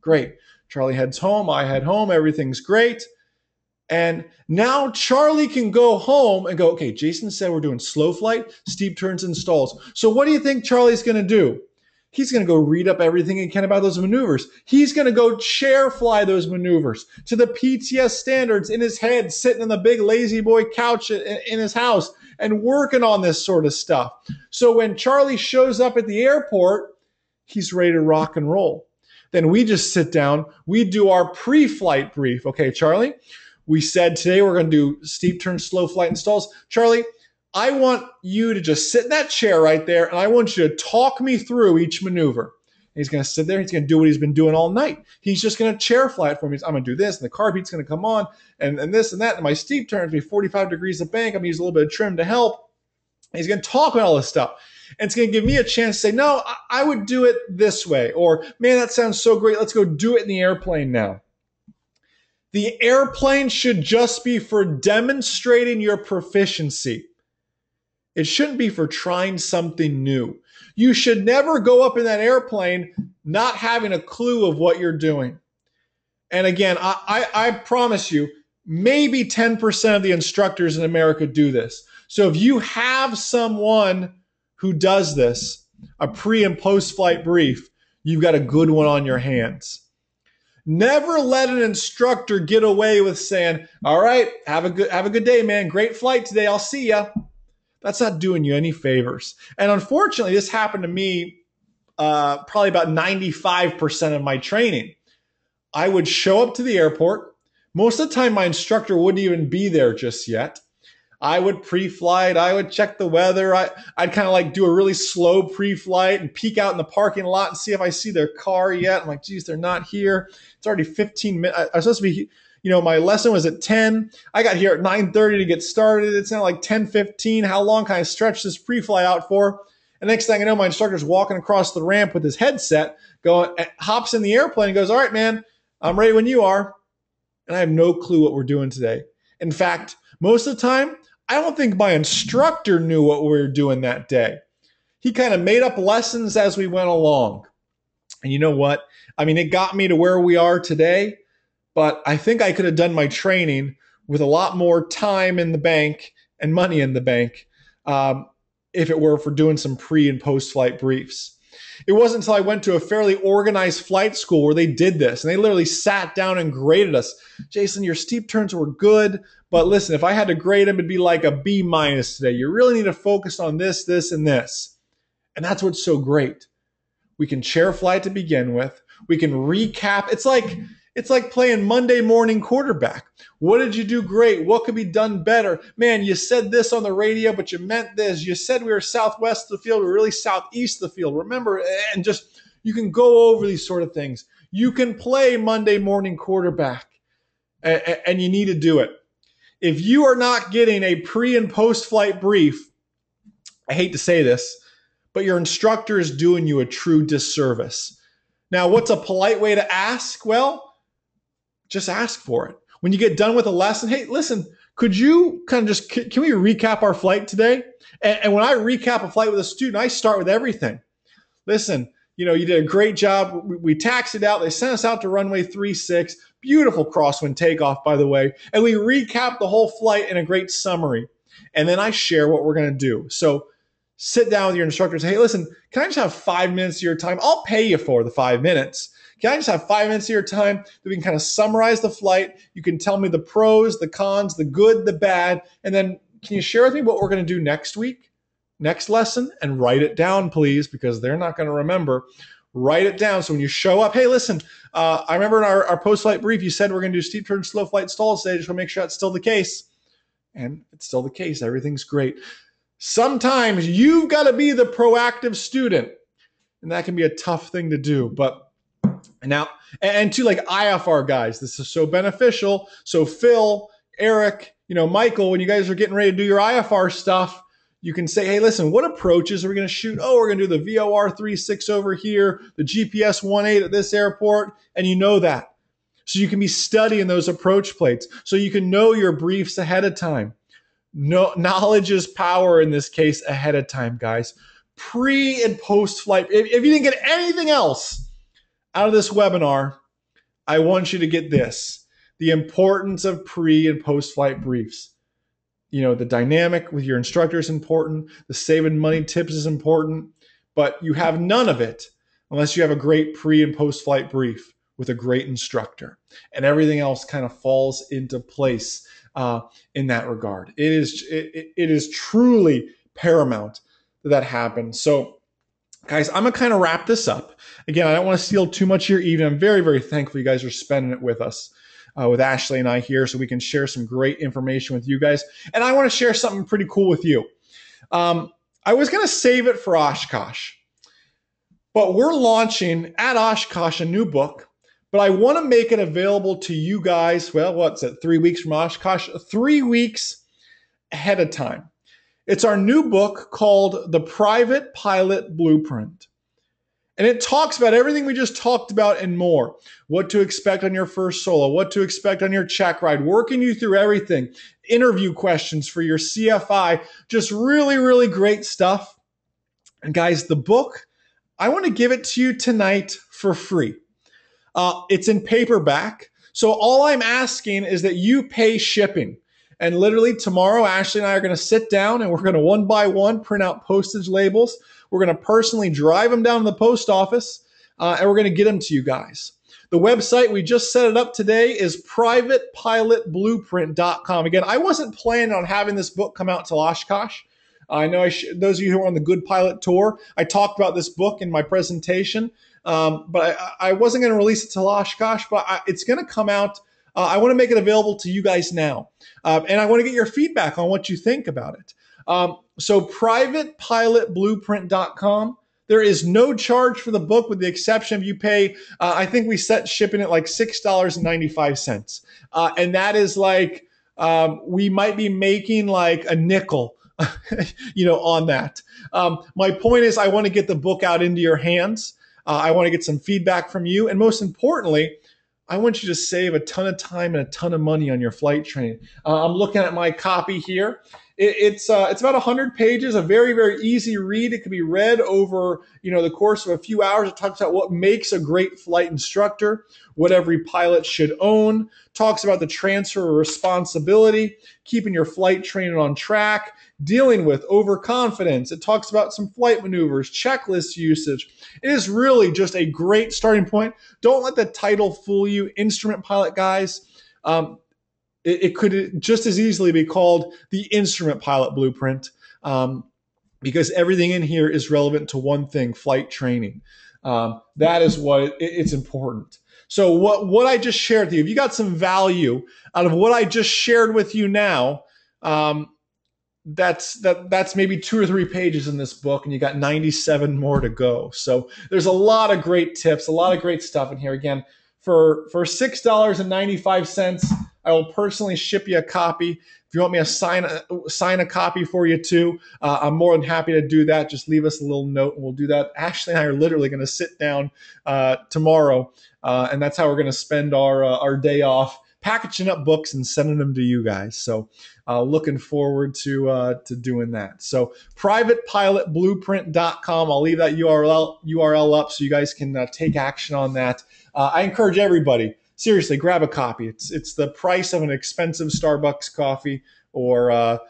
[SPEAKER 1] Great. Charlie heads home. I head home. Everything's great. And now Charlie can go home and go, okay, Jason said we're doing slow flight, steep turns, and stalls. So what do you think Charlie's going to do? He's going to go read up everything he can about those maneuvers. He's going to go chair fly those maneuvers to the PTS standards in his head, sitting on the big lazy boy couch in his house and working on this sort of stuff. So when Charlie shows up at the airport, he's ready to rock and roll. Then we just sit down. We do our pre-flight brief. Okay, Charlie, we said today we're going to do steep turns, slow flight, and stalls. Charlie, I want you to just sit in that chair right there, and I want you to talk me through each maneuver. And he's going to sit there. He's going to do what he's been doing all night. He's just going to chair fly it for me. I'm going to do this, and the carb heat's going to come on, and this and that. And my steep turns be 45 degrees of bank. I'm going to use a little bit of trim to help. And he's going to talk about all this stuff. And it's going to give me a chance to say, no, I would do it this way. Or, man, that sounds so great. Let's go do it in the airplane now. The airplane should just be for demonstrating your proficiency. It shouldn't be for trying something new. You should never go up in that airplane not having a clue of what you're doing. And again, I promise you, maybe 10% of the instructors in America do this. So if you have someone who does this, a pre and post-flight brief, you've got a good one on your hands. Never let an instructor get away with saying, all right, have a good day, man. Great flight today. I'll see ya. That's not doing you any favors. And unfortunately, this happened to me probably about 95% of my training. I would show up to the airport. Most of the time, my instructor wouldn't even be there just yet. I would pre-flight. I would check the weather. I'd kind of like do a really slow pre-flight and peek out in the parking lot and see if I see their car yet. I'm like, geez, they're not here. It's already 15 minutes. I was supposed to be, my lesson was at 10. I got here at 9:30 to get started. It's now like 10:15. How long can I stretch this pre-flight out for? And next thing I know, my instructor's walking across the ramp with his headset, hops in the airplane and goes, all right, man, I'm ready when you are. And I have no clue what we're doing today. In fact, most of the time, I don't think my instructor knew what we were doing that day. He kind of made up lessons as we went along. And you know what? I mean, it got me to where we are today, but I think I could have done my training with a lot more time in the bank and money in the bank if it were for doing some pre and post-flight briefs. It wasn't until I went to a fairly organized flight school where they did this, and they literally sat down and graded us. Jason, your steep turns were good, but listen, if I had to grade them, it'd be like a B- today. You really need to focus on this, this, and this. And that's what's so great. We can chair fly to begin with. We can recap. It's like playing Monday morning quarterback. What did you do great? What could be done better? Man, you said this on the radio, but you meant this. You said we were southwest of the field. We're really southeast of the field. Remember, and just you can go over these sort of things. You can play Monday morning quarterback. and you need to do it. If you are not getting a pre and post flight brief, I hate to say this, but your instructor is doing you a true disservice. Now, what's a polite way to ask? Well, just ask for it. When you get done with a lesson, hey, listen, could you kind of just, can we recap our flight today? And when I recap a flight with a student, I start with everything. Listen, you did a great job. We taxied out. They sent us out to runway 36. Beautiful crosswind takeoff, by the way. And we recap the whole flight in a great summary. And then I share what we're going to do. So sit down with your instructor and say, hey, listen, can I just have 5 minutes of your time? I'll pay you for the 5 minutes. Can I just have 5 minutes of your time that we can kind of summarize the flight? You can tell me the pros, the cons, the good, the bad. And then can you share with me what we're going to do next week? Next lesson, and write it down, please, because they're not going to remember. Write it down. So when you show up, hey, listen, I remember in our post-flight brief, you said we're going to do steep turn, slow flight, stall today. Just want to make sure that's still the case. And it's still the case. Everything's great. Sometimes you've got to be the proactive student, and that can be a tough thing to do. But now, and to like IFR guys, this is so beneficial. So Phil, Eric, Michael, when you guys are getting ready to do your IFR stuff, you can say, hey, listen, what approaches are we going to shoot? Oh, we're going to do the VOR 36 over here, the GPS 18 at this airport, and you know that. So you can be studying those approach plates. So you can know your briefs ahead of time. No, knowledge is power in this case ahead of time, guys. Pre and post flight. If you didn't get anything else out of this webinar, I want you to get this: the importance of pre and post flight briefs. The dynamic with your instructor is important. The saving money tips is important, but you have none of it unless you have a great pre and post flight brief with a great instructor, and everything else kind of falls into place in that regard. It is truly paramount that happens. So guys, I'm going to kind of wrap this up. Again, I don't want to steal too much of your evening. I'm very, very thankful you guys are spending it with us. With Ashley and I here, so we can share some great information with you guys. And I want to share something pretty cool with you. I was going to save it for Oshkosh, but we're launching at Oshkosh a new book, but I want to make it available to you guys. Well, what's it? 3 weeks from Oshkosh, 3 weeks ahead of time. It's our new book called The Private Pilot Blueprint. And it talks about everything we just talked about and more. What to expect on your first solo, what to expect on your check ride, working you through everything, interview questions for your CFI, just really, really great stuff. And guys, the book, I want to give it to you tonight for free. It's in paperback. So all I'm asking is that you pay shipping. And literally tomorrow, Ashley and I are going to sit down and we're going to one by one print out postage labels. We're going to personally drive them down to the post office and we're going to get them to you guys. The website, we just set it up today, is privatepilotblueprint.com. Again, I wasn't planning on having this book come out till Oshkosh. I know those of you who are on the Good Pilot Tour, I talked about this book in my presentation, but I wasn't going to release it till Oshkosh, but it's going to come out. I want to make it available to you guys now. And I want to get your feedback on what you think about it. So privatepilotblueprint.com. There is no charge for the book with the exception of you pay, I think we set shipping at like $6.95. And that is like, we might be making like a nickel, on that. My point is I want to get the book out into your hands. I want to get some feedback from you. And most importantly, I want you to save a ton of time and a ton of money on your flight training. I'm looking at my copy here. It's about 100 pages, a very, very easy read. It can be read over, the course of a few hours. It talks about what makes a great flight instructor, what every pilot should own, talks about the transfer of responsibility, keeping your flight training on track, dealing with overconfidence. It talks about some flight maneuvers, checklist usage. It is really just a great starting point. Don't let the title fool you, Instrument Pilot Guys. It could just as easily be called the Instrument Pilot Blueprint because everything in here is relevant to one thing, flight training. That is what it's important. So what I just shared with you, if you got some value out of what I just shared with you now, that's maybe 2 or 3 pages in this book, and you got 97 more to go. So there's a lot of great tips, a lot of great stuff in here. Again, for $6.95, I will personally ship you a copy. If you want me to sign a copy for you too, I'm more than happy to do that. Just leave us a little note and we'll do that. Ashley and I are literally going to sit down tomorrow, and that's how we're going to spend our day off, packaging up books and sending them to you guys. So looking forward to doing that. So privatepilotblueprint.com. I'll leave that URL up so you guys can take action on that. I encourage everybody, seriously, grab a copy. It's the price of an expensive Starbucks coffee or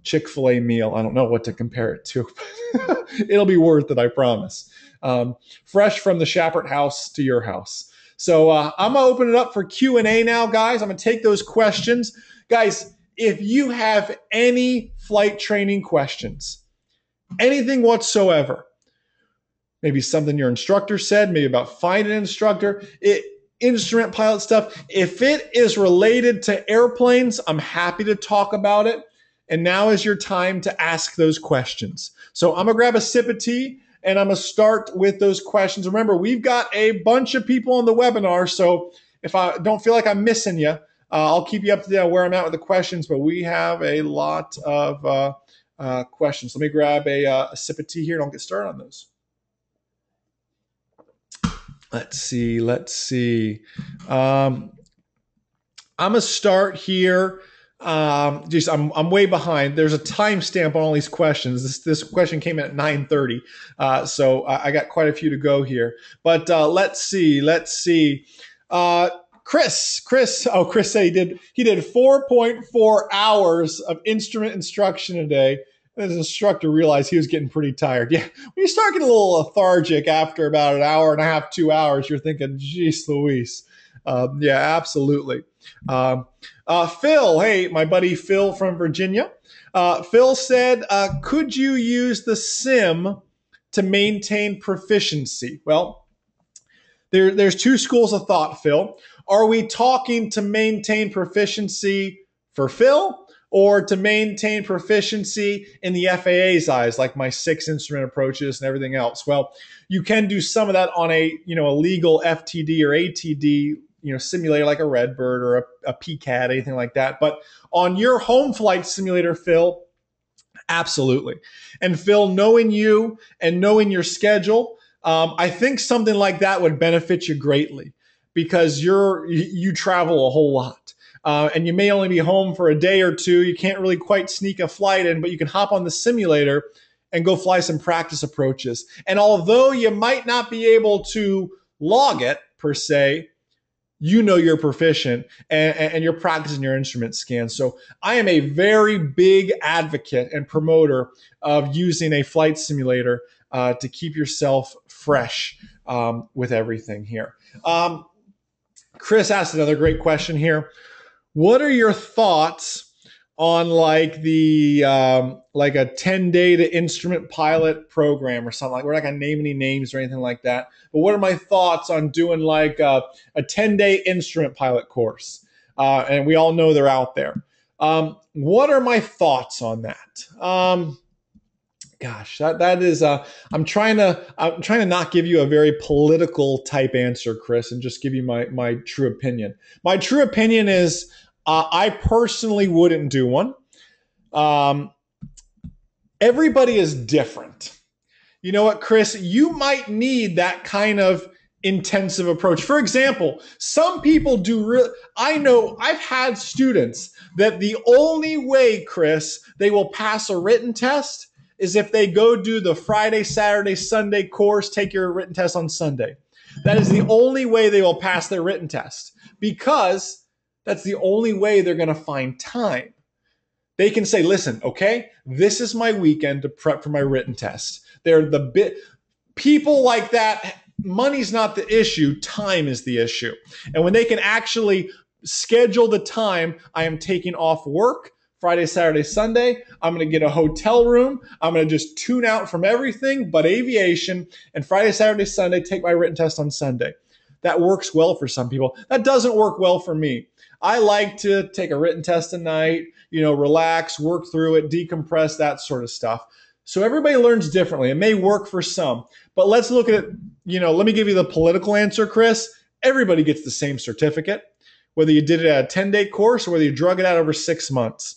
[SPEAKER 1] Chick-fil-A meal. I don't know what to compare it to. It'll be worth it, I promise. Fresh from the Shappert house to your house. So I'm going to open it up for Q&A now, guys. I'm going to take those questions. Guys, if you have any flight training questions, anything whatsoever, maybe something your instructor said, maybe about finding an instructor, instrument pilot stuff, if it is related to airplanes, I'm happy to talk about it. And now is your time to ask those questions. So I'm going to grab a sip of tea and I'm going to start with those questions. Remember, we've got a bunch of people on the webinar, so if I don't feel like I'm missing you, I'll keep you up to date on where I'm at with the questions, but we have a lot of questions. Let me grab a sip of tea here and I'll get started on those. Let's see. I'm going to start here. I'm way behind. There's a timestamp on all these questions. This question came in at 9:30, so I got quite a few to go here. But let's see. Chris said he did 4.4 hours of instrument instruction a day. His instructor realized he was getting pretty tired. Yeah, when you start getting a little lethargic after about an hour and a half, 2 hours, you're thinking, geez Louise. Yeah, absolutely. Phil, hey, my buddy Phil from Virginia. Phil said, could you use the sim to maintain proficiency? Well, there's two schools of thought, Phil. Are we talking to maintain proficiency for Phil or to maintain proficiency in the FAA's eyes, like my 6 instrument approaches and everything else? Well, you can do some of that on a legal FTD or ATD simulator like a Redbird or a PCAD, anything like that. But on your home flight simulator, Phil, absolutely. And Phil, knowing you and knowing your schedule, I think something like that would benefit you greatly because you travel a whole lot. And you may only be home for a day or two. You can't really quite sneak a flight in, but you can hop on the simulator and go fly some practice approaches. And although you might not be able to log it per se, you're proficient and you're practicing your instrument scan. So I am a very big advocate and promoter of using a flight simulator to keep yourself fresh with everything here. Chris asked another great question here. What are your thoughts on like a 10-day to instrument pilot program or something? Like, we're not going to name any names or anything like that. But what are my thoughts on doing like a 10-day instrument pilot course? And we all know they're out there. What are my thoughts on that? Gosh, that is. I'm trying to not give you a very political type answer, Chris, and just give you my true opinion. My true opinion is I personally wouldn't do one. Everybody is different. You know what, Chris? You might need that kind of intensive approach. For example, some people do I know I've had students that the only way, Chris, they will pass a written test is if they go do the Friday, Saturday, Sunday course, take your written test on Sunday. That is the only way they will pass their written test because that's the only way they're going to find time. They can say, listen, okay, this is my weekend to prep for my written test. People like that, money's not the issue, time is the issue. And when they can actually schedule the time, I am taking off work Friday, Saturday, Sunday. I'm going to get a hotel room. I'm going to just tune out from everything but aviation. And Friday, Saturday, Sunday, take my written test on Sunday. That works well for some people. That doesn't work well for me. I like to take a written test a night, relax, work through it, decompress, that sort of stuff. So everybody learns differently. It may work for some. But let's look at it, let me give you the political answer, Chris. Everybody gets the same certificate. whether you did it at a 10-day course or whether you drug it out over 6 months.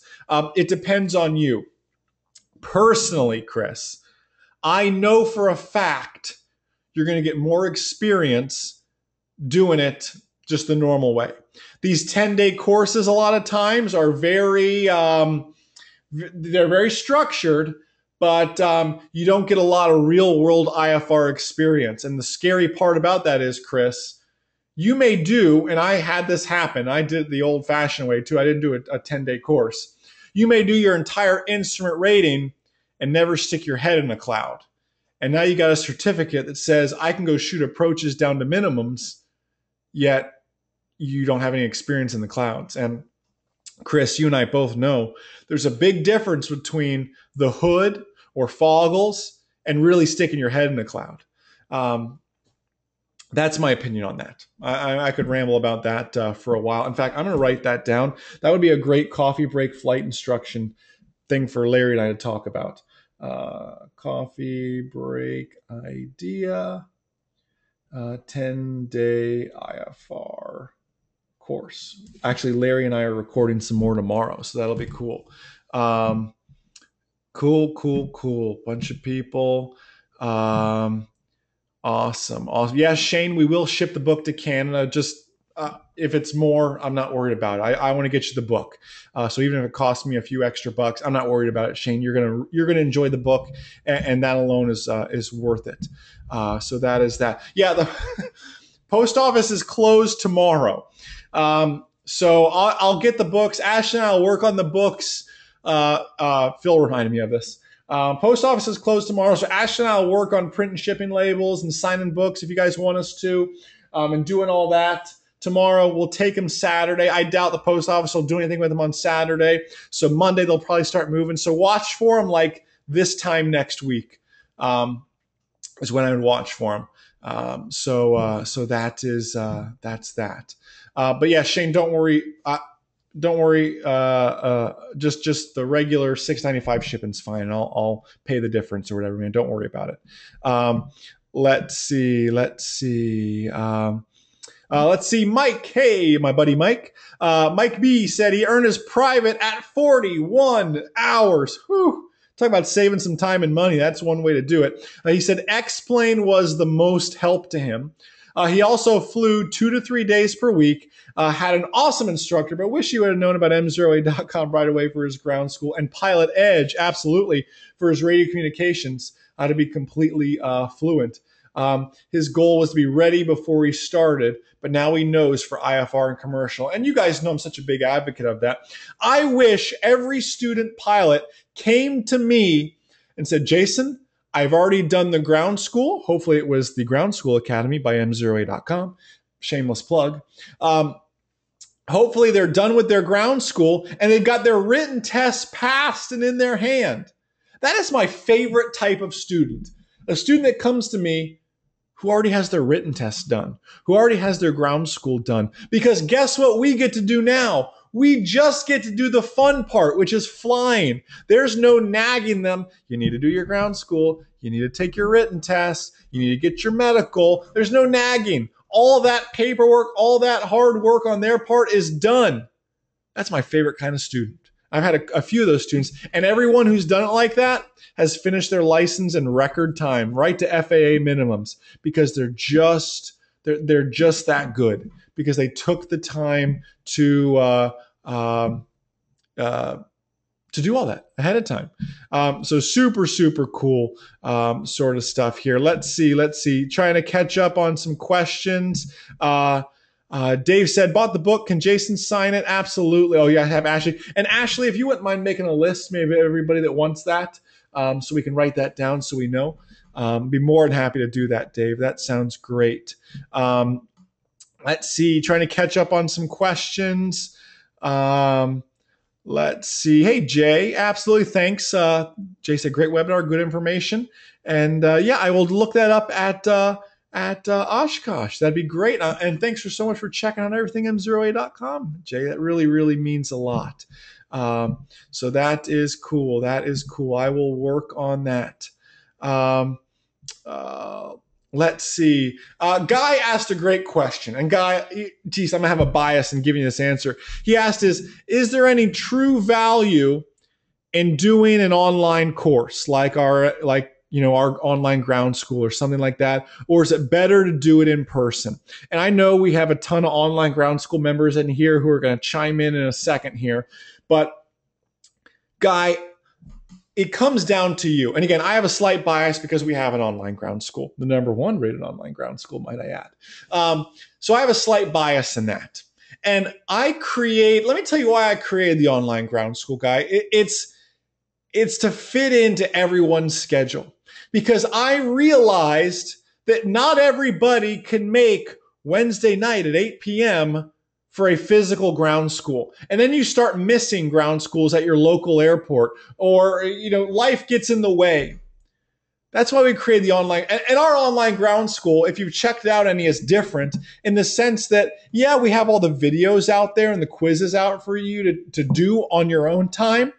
[SPEAKER 1] It depends on you. Personally, Chris, I know for a fact you're going to get more experience doing it just the normal way. These 10-day courses a lot of times are they're very structured, but you don't get a lot of real world IFR experience. And the scary part about that is, Chris, you may do, and I had this happen. I did it the old fashioned way too. I didn't do a 10-day course. You may do your entire instrument rating and never stick your head in a cloud. And now you got a certificate that says I can go shoot approaches down to minimums, yet you don't have any experience in the clouds. And Chris, you and I both know there's a big difference between the hood or foggles and really sticking your head in the cloud. That's my opinion on that. I could ramble about that for a while. In fact, I'm going to write that down. That would be a great coffee break flight instruction thing for Larry and I to talk about. Coffee break idea, 10-day IFR course. Actually, Larry and I are recording some more tomorrow, so that'll be cool. Cool. Bunch of people. Awesome. Yeah, Shane, we will ship the book to Canada. Just if it's more, I'm not worried about it. I want to get you the book. So even if it costs me a few extra bucks, I'm not worried about it, Shane. You're gonna enjoy the book, and that alone is worth it. So that is that. Yeah, the post office is closed tomorrow. So I'll get the books. Ashley and I will work on the books. Phil reminded me of this. Post office is closed tomorrow, so Ashley and I will work on print and shipping labels and signing books if you guys want us to, and doing all that. Tomorrow, we'll take them Saturday. I doubt the post office will do anything with them on Saturday. So Monday, they'll probably start moving. So watch for them like this time next week is when I would watch for them. So that's that. But yeah, Shane, don't worry. Don't worry. Just the regular $6.95 shipping's fine. I'll pay the difference or whatever, man. Don't worry about it. Let's see. Let's see, Mike. Hey, my buddy Mike. Mike B said he earned his private at 41 hours. Whew. Talk about saving some time and money. That's one way to do it. He said X-Plane was the most help to him. He also flew 2 to 3 days per week, had an awesome instructor, but wish he would have known about MzeroA.com right away for his ground school, and Pilot Edge, absolutely, for his radio communications, to be completely fluent. His goal was to be ready before he started, but now he knows for IFR and commercial. And you guys know I'm such a big advocate of that. I wish every student pilot came to me and said, Jason, I've already done the ground school. Hopefully it was the Ground School Academy by MzeroA.com. Shameless plug. Hopefully they're done with their ground school and they've got their written tests passed and in their hand. That is my favorite type of student. A student that comes to me who already has their written tests done, who already has their ground school done. Because guess what we get to do now? We just get to do the fun part, which is flying. There's no nagging them. You need to do your ground school. You need to take your written tests. You need to get your medical. There's no nagging. All that paperwork, all that hard work on their part is done. That's my favorite kind of student. I've had a few of those students, and everyone who's done it like that has finished their license in record time, right to FAA minimums, because they're just that good, because they took the time to do all that ahead of time. So super cool sort of stuff here. Let's see. Trying to catch up on some questions. Dave said, bought the book. Can Jason sign it? Absolutely. Oh, yeah, I have Ashley. And Ashley, if you wouldn't mind making a list, maybe everybody that wants that, so we can write that down so we know. Be more than happy to do that, Dave. That sounds great. Let's see. Trying to catch up on some questions. Let's see. Hey, Jay. Absolutely. Thanks. Jay said, great webinar, good information. And yeah, I will look that up at Oshkosh. That'd be great. And thanks for so much for checking out everything at MzeroA.com, Jay. That really means a lot. So that is cool. I will work on that. Let's see. Guy asked a great question. And Guy, geez, I'm going to have a bias in giving you this answer. He asked is there any true value in doing an online course like our online ground school or something like that, or is it better to do it in person? And I know we have a ton of online ground school members in here who are going to chime in a second here, but Guy, it comes down to you. And again, I have a slight bias because we have an online ground school, the #1 rated online ground school, might I add. So I have a slight bias in that. And let me tell you why I created the online ground school, Guy. It's to fit into everyone's schedule, because I realized that not everybody can make Wednesday night at 8 p.m. for a physical ground school. And then you start missing ground schools at your local airport, or life gets in the way. That's why we created the online. And our online ground school, if you've checked it out any, is different in the sense that, yeah, we have all the videos out there and the quizzes out for you to do on your own time.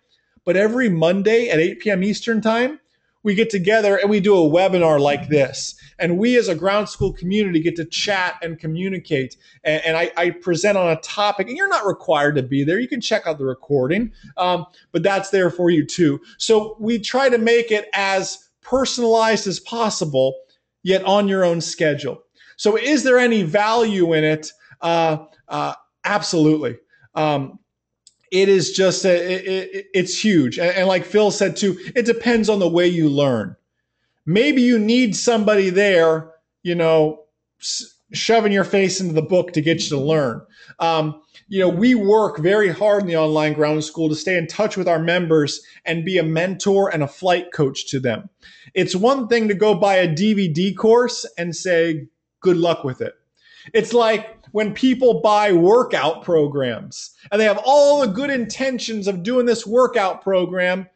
[SPEAKER 1] But every Monday at 8 p.m. Eastern time, we get together and we do a webinar like this. And we as a ground school community get to chat and communicate. And I present on a topic, and you're not required to be there. You can check out the recording, but that's there for you too. So we try to make it as personalized as possible, yet on your own schedule. So is there any value in it? Absolutely. It is just, it's huge. And like Phil said too, it depends on the way you learn. Maybe you need somebody there, shoving your face into the book to get you to learn. We work very hard in the online ground school to stay in touch with our members and be a mentor and a flight coach to them. It's one thing to go buy a DVD course and say, good luck with it. It's like when people buy workout programs and they have all the good intentions of doing this workout program,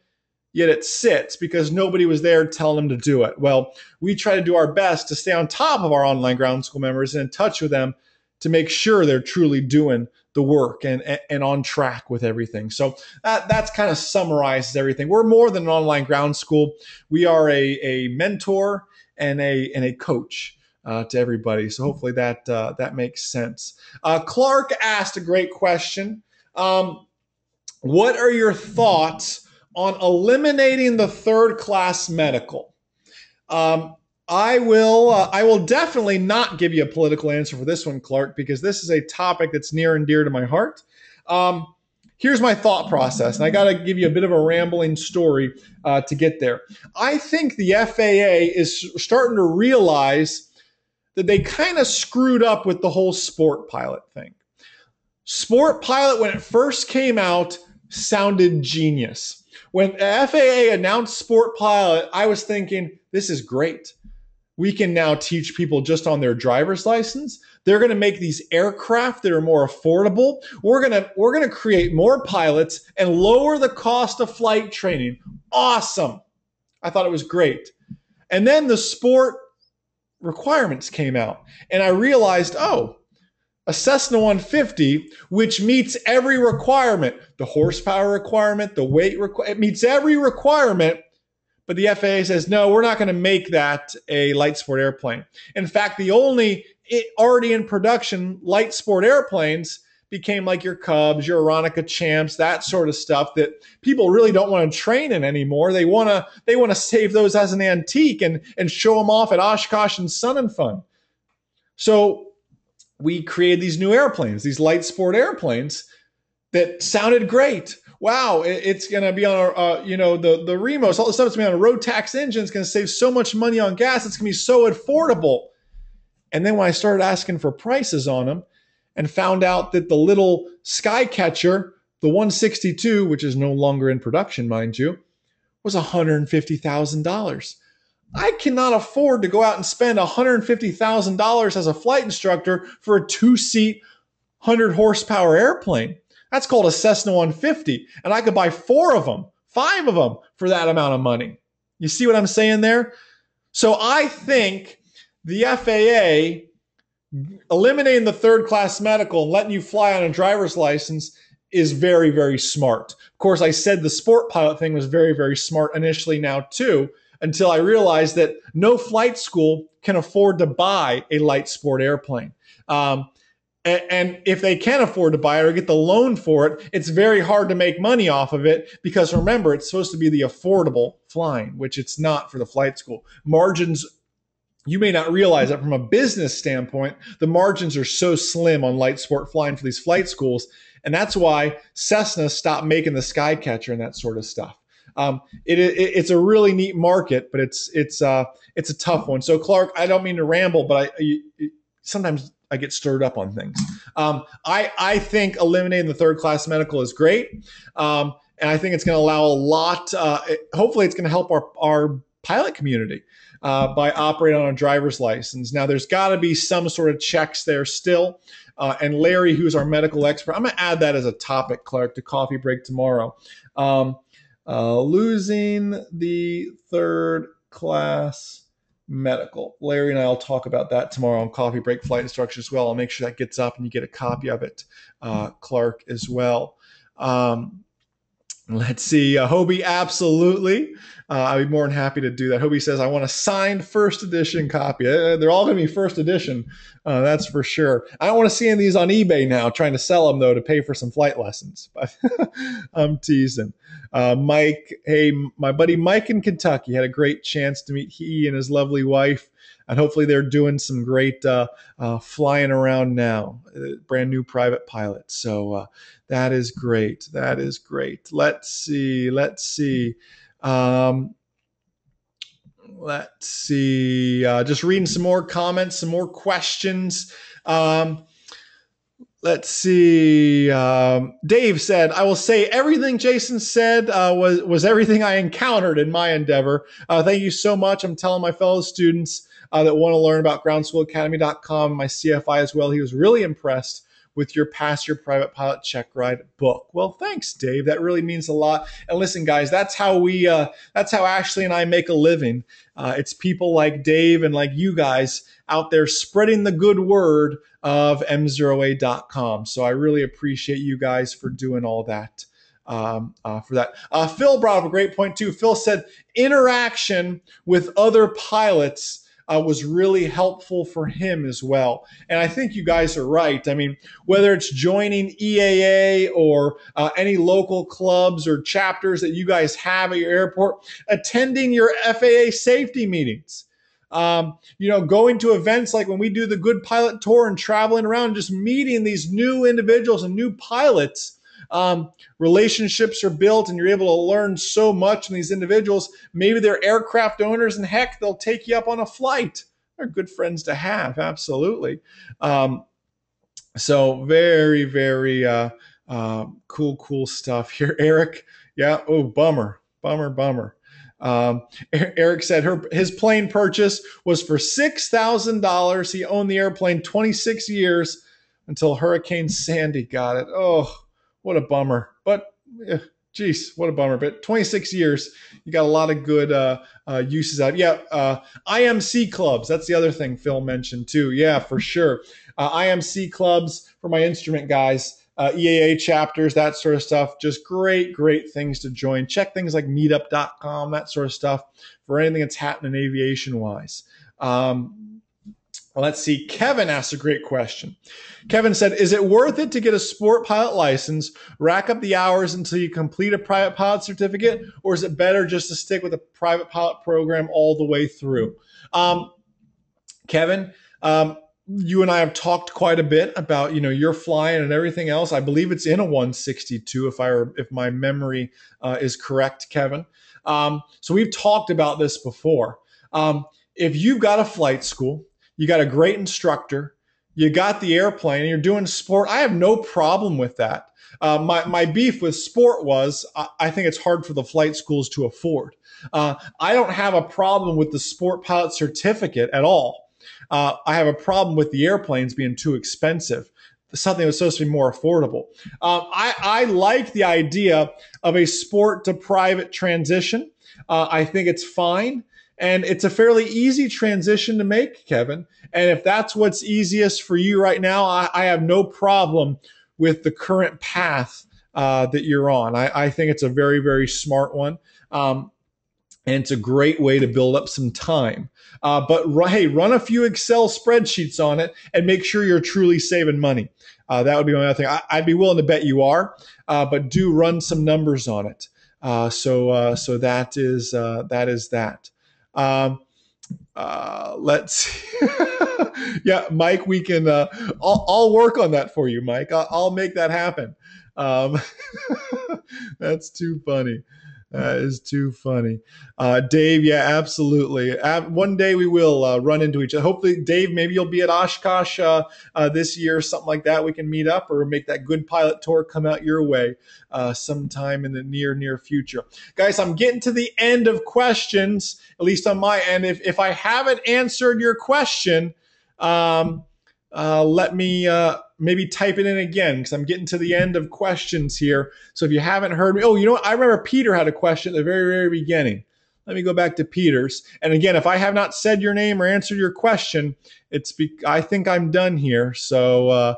[SPEAKER 1] yet it sits because nobody was there telling them to do it. Well, we try to do our best to stay on top of our online ground school members and in touch with them to make sure they're truly doing the work and on track with everything. So that's kind of summarizes everything. We're more than an online ground school. We are a mentor and a coach to everybody. So hopefully that makes sense. Clark asked a great question. What are your thoughts on eliminating the third class medical? I will definitely not give you a political answer for this one, Clark, because this is a topic that's near and dear to my heart. Here's my thought process, and I got to give you a bit of a rambling story to get there. I think the FAA is starting to realize that they kind of screwed up with the whole sport pilot thing. Sport pilot, when it first came out, sounded genius. When FAA announced sport pilot, I was thinking, this is great. We can now teach people just on their driver's license. They're going to make these aircraft that are more affordable. We're going to create more pilots and lower the cost of flight training. Awesome. I thought it was great. And then the sport requirements came out, and I realized, a Cessna 150, which meets every requirement, the horsepower requirement, the weight requirement, it meets every requirement, but the FAA says, no, we're not going to make that a light sport airplane. In fact, the only already in production light sport airplanes became like your Cubs, your Aeronca Champs, that sort of stuff that people really don't want to train in anymore. They want to save those as an antique and show them off at Oshkosh and Sun and Fun. So we created these new airplanes, these light sport airplanes that sounded great. Wow, it's going to be on the Remos, all the stuff that's going to be on a road tax engine. It's going to save so much money on gas. It's going to be so affordable. And then when I started asking for prices on them, and found out that the little Skycatcher, the 162, which is no longer in production, mind you, was $150,000. I cannot afford to go out and spend $150,000 as a flight instructor for a two-seat, 100 horsepower airplane. That's called a Cessna 150, and I could buy 4 of them, 5 of them for that amount of money. You see what I'm saying there? So I think the FAA eliminating the third class medical and letting you fly on a driver's license is very, very smart. Of course, I said the sport pilot thing was very, very smart initially now too. until I realized that no flight school can afford to buy a light sport airplane. And if they can afford to buy it or get the loan for it, it's very hard to make money off of it because remember, it's supposed to be the affordable flying, which it's not for the flight school. Margins, you may not realize that from a business standpoint, the margins are so slim on light sport flying for these flight schools. And that's why Cessna stopped making the Skycatcher and that sort of stuff. It's a really neat market, but it's a tough one. So Clark, I don't mean to ramble, but sometimes I get stirred up on things. I think eliminating the third class medical is great. And I think it's going to allow a lot, hopefully it's going to help our pilot community by operating on a driver's license. Now there's got to be some sort of checks there still. And Larry, who's our medical expert, I'm going to add that as a topic, Clark, to coffee break tomorrow. Losing the third class medical. Larry and I will talk about that tomorrow on Coffee Break Flight Instruction as well. I'll make sure that gets up and you get a copy of it, Clark, as well. Let's see. Hobie, absolutely. I'd be more than happy to do that. Hobie says, I want a signed first edition copy. They're all going to be first edition. That's for sure. I don't want to see any of these on eBay now, trying to sell them, though, to pay for some flight lessons. But I'm teasing. Mike, hey, my buddy Mike in Kentucky had a great chance to meet he and his lovely wife. And hopefully they're doing some great flying around now. Brand new private pilot. So that is great. That is great. Let's see. Let's see. Just reading some more comments, some more questions. Let's see. Dave said, I will say everything Jason said was everything I encountered in my endeavor. Thank you so much. I'm telling my fellow students that want to learn about groundschoolacademy.com, my CFI as well. He was really impressed with your Pass Your Private Pilot Check Ride book. Well, thanks, Dave. That really means a lot. And listen, guys, that's how Ashley and I make a living. It's people like Dave and like you guys out there spreading the good word of MzeroA.com. So I really appreciate you guys for doing all that. Phil brought up a great point too. Phil said interaction with other pilots was really helpful for him as well. And I think you guys are right. I mean, whether it's joining EAA or any local clubs or chapters that you guys have at your airport, attending your FAA safety meetings, going to events like when we do the Good Pilot Tour and traveling around, just meeting these new individuals and new pilots. Relationships are built and you're able to learn so much from these individuals. Maybe they're aircraft owners and heck, they'll take you up on a flight. They're good friends to have. Absolutely. So very, very cool stuff here. Eric. Yeah. Oh, bummer. Eric said his plane purchase was for $6,000. He owned the airplane 26 years until Hurricane Sandy got it. Oh, what a bummer. But geez, what a bummer. But 26 years, you got a lot of good uses out. Yeah, IMC clubs. That's the other thing Phil mentioned too. Yeah, for sure. IMC clubs for my instrument guys, EAA chapters, that sort of stuff. Just great things to join. Check things like meetup.com, that sort of stuff for anything that's happening aviation-wise. Let's see. Kevin asked a great question. Kevin said, is it worth it to get a sport pilot license, rack up the hours until you complete a private pilot certificate, or is it better just to stick with a private pilot program all the way through? Kevin, you and I have talked quite a bit about, your flying and everything else. I believe it's in a 162 if my memory is correct, Kevin. So we've talked about this before. If you've got a flight school, you got a great instructor, you got the airplane, and you're doing sport, I have no problem with that. My beef with sport was I think it's hard for the flight schools to afford. I don't have a problem with the sport pilot certificate at all. I have a problem with the airplanes being too expensive. Something that was supposed to be more affordable. I like the idea of a sport to private transition. I think it's fine. And it's a fairly easy transition to make, Kevin. And if that's what's easiest for you right now, I have no problem with the current path that you're on. I think it's a very, very smart one. and it's a great way to build up some time. But hey, run a few Excel spreadsheets on it and make sure you're truly saving money. That would be my other thing. I'd be willing to bet you are, but do run some numbers on it. So that is that. Let's see. Yeah, Mike, we can. I'll work on that for you, Mike. I'll make that happen. Um, that's too funny. That is too funny. Dave, yeah, absolutely. One day we will run into each other. Hopefully, Dave, maybe you'll be at Oshkosh this year, something like that. We can meet up or make that good pilot tour come out your way sometime in the near future. Guys, I'm getting to the end of questions, at least on my end. If I haven't answered your question, let me maybe type it in again because I'm getting to the end of questions here. So if you haven't heard me, oh, you know what? I remember Peter had a question at the very beginning. Let me go back to Peter's. And again, if I have not said your name or answered your question, I think I'm done here. So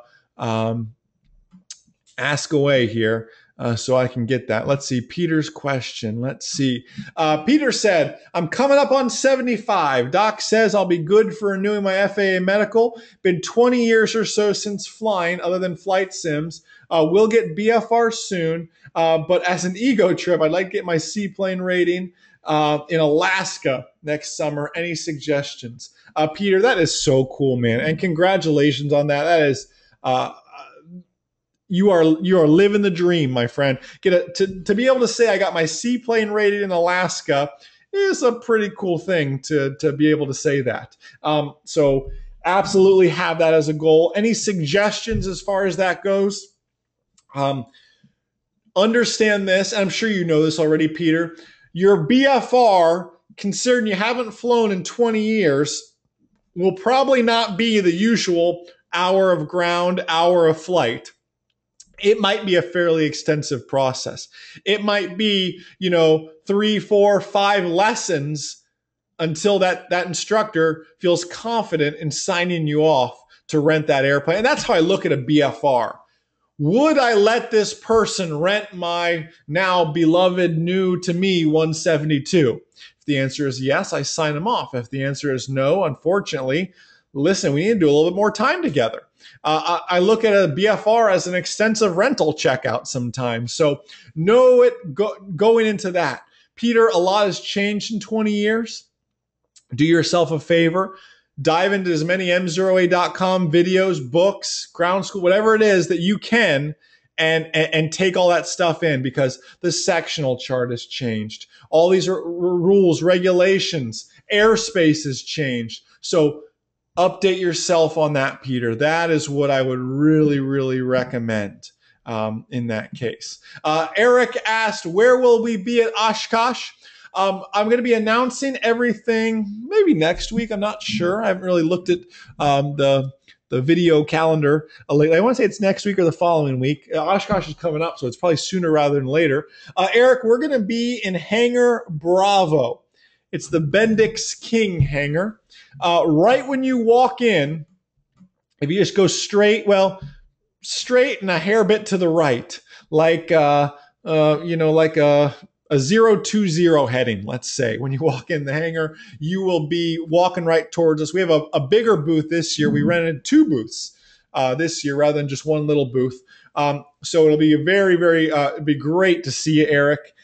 [SPEAKER 1] ask away here. So I can get that. Let's see, Peter's question. Let's see. Peter said, I'm coming up on 75. Doc says I'll be good for renewing my FAA medical. Been 20 years or so since flying, other than flight sims. We'll get BFR soon. But as an ego trip, I'd like to get my seaplane rating in Alaska next summer. Any suggestions? Peter, that is so cool, man. And congratulations on that. That is... You are living the dream, my friend. To be able to say I got my seaplane rated in Alaska is a pretty cool thing to be able to say that. So absolutely have that as a goal. Any suggestions as far as that goes? Understand this. I'm sure you know this already, Peter. Your BFR, considering you haven't flown in 20 years, will probably not be the usual hour of ground, hour of flight. It might be a fairly extensive process. It might be, 3, 4, 5 lessons until that instructor feels confident in signing you off to rent that airplane. And that's how I look at a BFR. Would I let this person rent my now beloved new to me 172? If the answer is yes, I sign them off. If the answer is no, unfortunately, listen, we need to do a little bit more time together. I look at a BFR as an extensive rental checkout sometimes. So know it going into that. Peter, a lot has changed in 20 years. Do yourself a favor. Dive into as many MzeroA.com videos, books, ground school, whatever it is that you can, and take all that stuff in, because the sectional chart has changed. All these rules, regulations, airspace has changed. So update yourself on that, Peter. That is what I would really recommend in that case. Eric asked, where will we be at Oshkosh? I'm going to be announcing everything maybe next week. I'm not sure. I haven't really looked at the video calendar lately. I want to say it's next week or the following week. Oshkosh is coming up, so it's probably sooner rather than later. Eric, we're going to be in Hangar Bravo. It's the Bendix King hangar. Right when you walk in, if you just go straight and a hair bit to the right, like a 020 heading, let's say. When you walk in the hangar, you will be walking right towards us. We have a bigger booth this year. We rented 2 booths this year rather than just one little booth. So it'll be it'd be great to see you, Eric.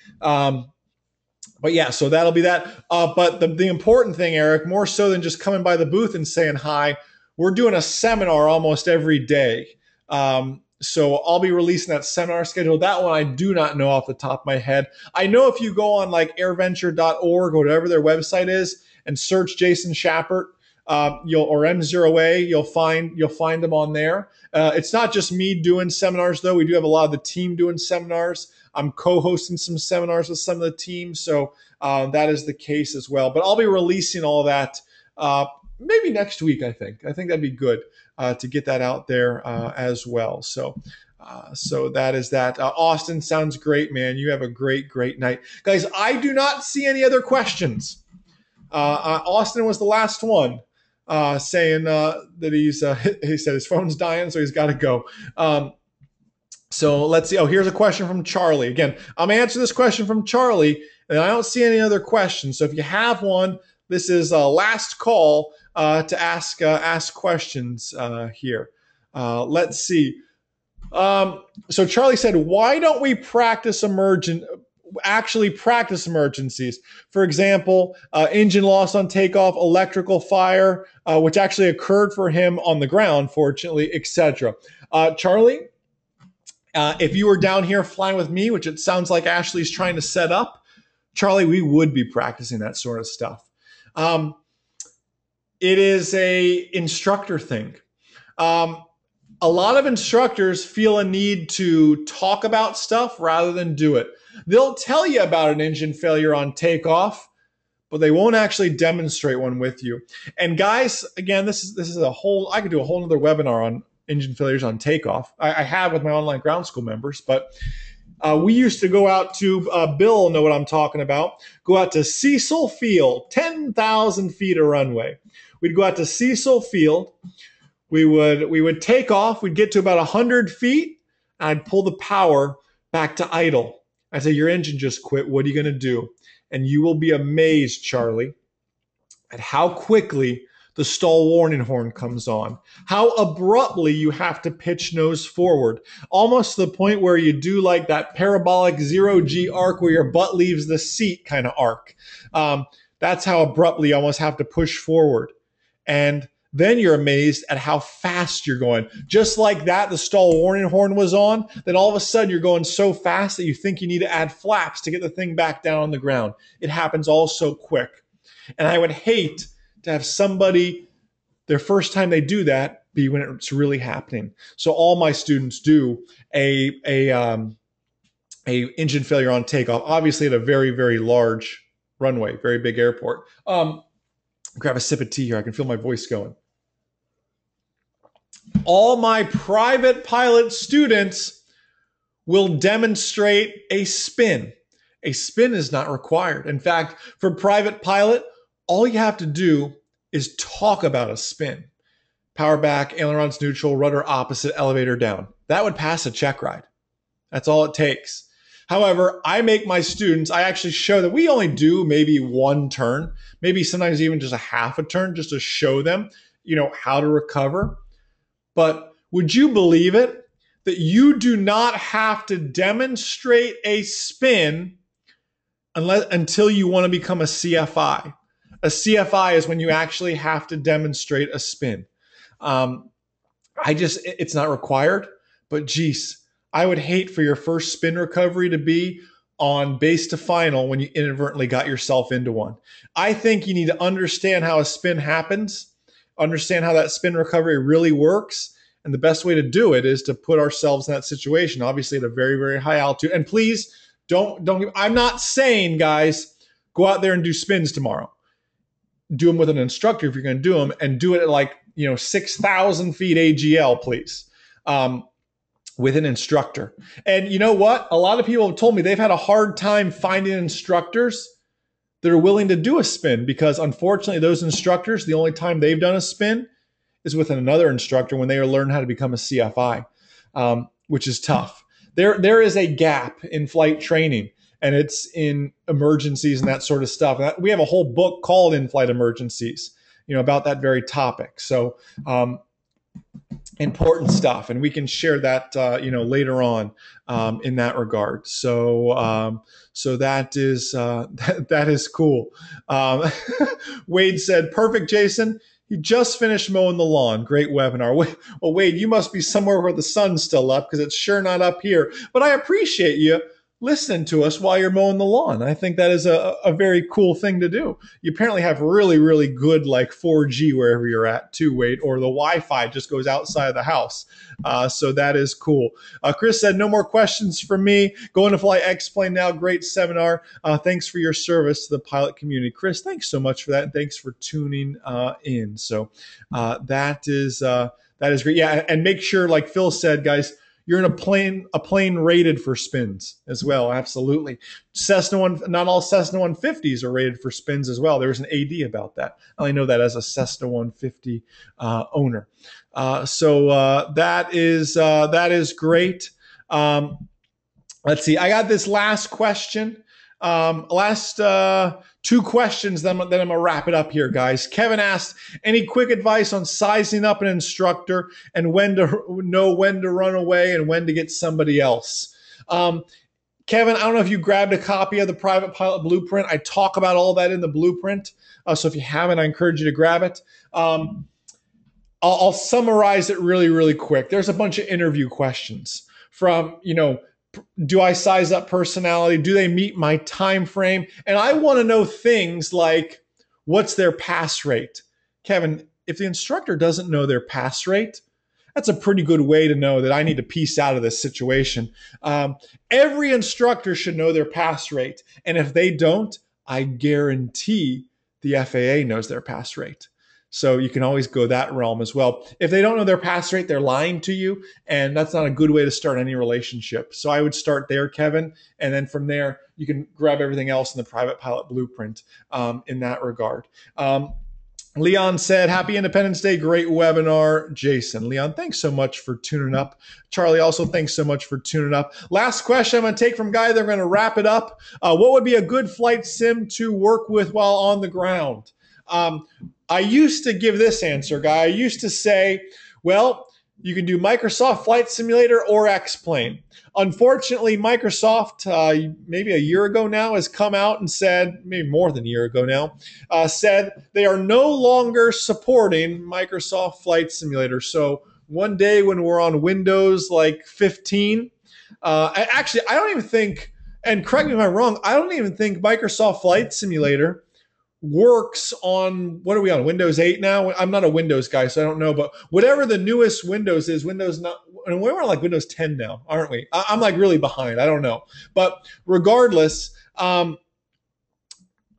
[SPEAKER 1] But yeah, so that'll be that. But the important thing, Eric, more so than just coming by the booth and saying hi, we're doing a seminar almost every day. So I'll be releasing that seminar schedule. That one I do not know off the top of my head. I know if you go on like airventure.org or whatever their website is and search Jason Schappert or MzeroA, you'll find them on there. It's not just me doing seminars though. We do have a lot of the team doing seminars. I'm co-hosting some seminars with some of the team, so that is the case as well. But I'll be releasing all of that maybe next week, I think. I think that'd be good to get that out there as well. So that is that. Austin, sounds great, man. You have a great night. Guys, I do not see any other questions. Austin was the last one saying that he said his phone's dying, so he's got to go. So let's see. Oh, here's a question from Charlie. Again, I'm answering this question from Charlie, And I don't see any other questions. So if you have one, this is a last call to ask questions here. Let's see. So Charlie said, why don't we actually practice emergencies? For example, engine loss on takeoff, electrical fire, which actually occurred for him on the ground, fortunately, etc. Charlie, if you were down here flying with me, which it sounds like Ashley's trying to set up, Charlie, we would be practicing that sort of stuff. It is a instructor thing. A lot of instructors feel a need to talk about stuff rather than do it. They'll tell you about an engine failure on takeoff, but they won't actually demonstrate one with you. And guys, again, this is I could do a whole other webinar on engine failures on takeoff. I have with my online ground school members, but we used to go out to, Bill will know what I'm talking about, go out to Cecil Field, 10,000 feet of runway. We'd go out to Cecil Field. We would take off. We'd get to about 100 feet. And I'd pull the power back to idle. I'd say, your engine just quit. What are you going to do? And you will be amazed, Charlie, at how quickly the stall warning horn comes on, how abruptly you have to pitch nose forward, almost to the point where you do like that parabolic 0G arc where your butt leaves the seat kind of arc. That's how abruptly you almost have to push forward. And then you're amazed at how fast you're going. Just like that, the stall warning horn was on. Then all of a sudden you're going so fast that you think you need to add flaps to get the thing back down on the ground. It happens all so quick. And I would hate to have somebody, their first time they do that, be when it's really happening. So all my students do a engine failure on takeoff, obviously at a very, very large runway, very big airport. Grab a sip of tea here. I can feel my voice going. All my private pilot students will demonstrate a spin. A spin is not required. In fact, for private pilot, all you have to do is talk about a spin. Power back, ailerons neutral, rudder opposite, elevator down. That would pass a check ride. That's all it takes. However, I make my students, I actually show that we only do maybe one turn, maybe sometimes even just a half a turn, just to show them, how to recover. But would you believe it that you do not have to demonstrate a spin until you want to become a CFI? A CFI is when you actually have to demonstrate a spin. It's not required, but geez, I would hate for your first spin recovery to be on base to final when you inadvertently got yourself into one. I think you need to understand how a spin happens, understand how that spin recovery really works. And the best way to do it is to put ourselves in that situation, obviously at a very, very high altitude. And please I'm not saying, guys, go out there and do spins tomorrow. Do them with an instructor if you're going to do them, and do it at 6,000 feet AGL, please, with an instructor. And you know what? A lot of people have told me they've had a hard time finding instructors that are willing to do a spin, because unfortunately those instructors, the only time they've done a spin is with another instructor when they learn how to become a CFI, which is tough. There is a gap in flight training, and it's in emergencies and that sort of stuff. We have a whole book called In-Flight Emergencies, about that very topic. So important stuff, and we can share that later on in that regard. So that is cool. Wade said, "Perfect, Jason. You just finished mowing the lawn. Great webinar." Well, Wade, you must be somewhere where the sun's still up, because it's sure not up here. But I appreciate you listening to us while you're mowing the lawn. I think that is a very cool thing to do. You apparently have really, really good 4G wherever you're at too, Wade, or the Wi-Fi just goes outside of the house. So that is cool. Chris said, "No more questions from me. Going to fly X-Plane now. Great seminar. Thanks for your service to the pilot community." Chris, thanks so much for that. And thanks for tuning in. So that is great. Yeah. And make sure, like Phil said, guys, you're in a plane rated for spins as well. Absolutely. Not all Cessna 150s are rated for spins as well. There's an AD about that. I only know that as a Cessna 150 owner. So that is great. Let's see. I got this last question Last two questions, then I'm going to wrap it up here, guys. Kevin asked, any quick advice on sizing up an instructor and when to know when to run away and when to get somebody else? Kevin, I don't know if you grabbed a copy of the Private Pilot Blueprint. I talk about all that in the blueprint. So if you haven't, I encourage you to grab it. I'll summarize it really, really quick. There's a bunch of interview questions from, do I size up personality? Do they meet my time frame? And I want to know things like, what's their pass rate? Kevin, if the instructor doesn't know their pass rate, that's a pretty good way to know that I need to piece out of this situation. Every instructor should know their pass rate. And if they don't, I guarantee the FAA knows their pass rate. So you can always go that realm as well. If they don't know their pass rate, they're lying to you. And that's not a good way to start any relationship. So I would start there, Kevin. And then from there, you can grab everything else in the Private Pilot Blueprint in that regard. Leon said, happy Independence Day. Great webinar. Jason, Leon, thanks so much for tuning up. Charlie, also thanks so much for tuning up. Last question I'm going to take from Guy. They're going to wrap it up. What would be a good flight sim to work with while on the ground? I used to give this answer, Guy. I used to say, well, you can do Microsoft Flight Simulator or X-Plane. Unfortunately, Microsoft, maybe a year ago now, has come out and said, maybe more than a year ago now, said they are no longer supporting Microsoft Flight Simulator. So one day when we're on Windows like 15, actually, I don't even think, and correct me if I'm wrong, I don't even think Microsoft Flight Simulator works on, what are we on, Windows 8 now? I'm not a Windows guy, so I don't know, but whatever the newest Windows is, and we're on like Windows 10 now, aren't we? I'm like really behind. I don't know. But regardless, I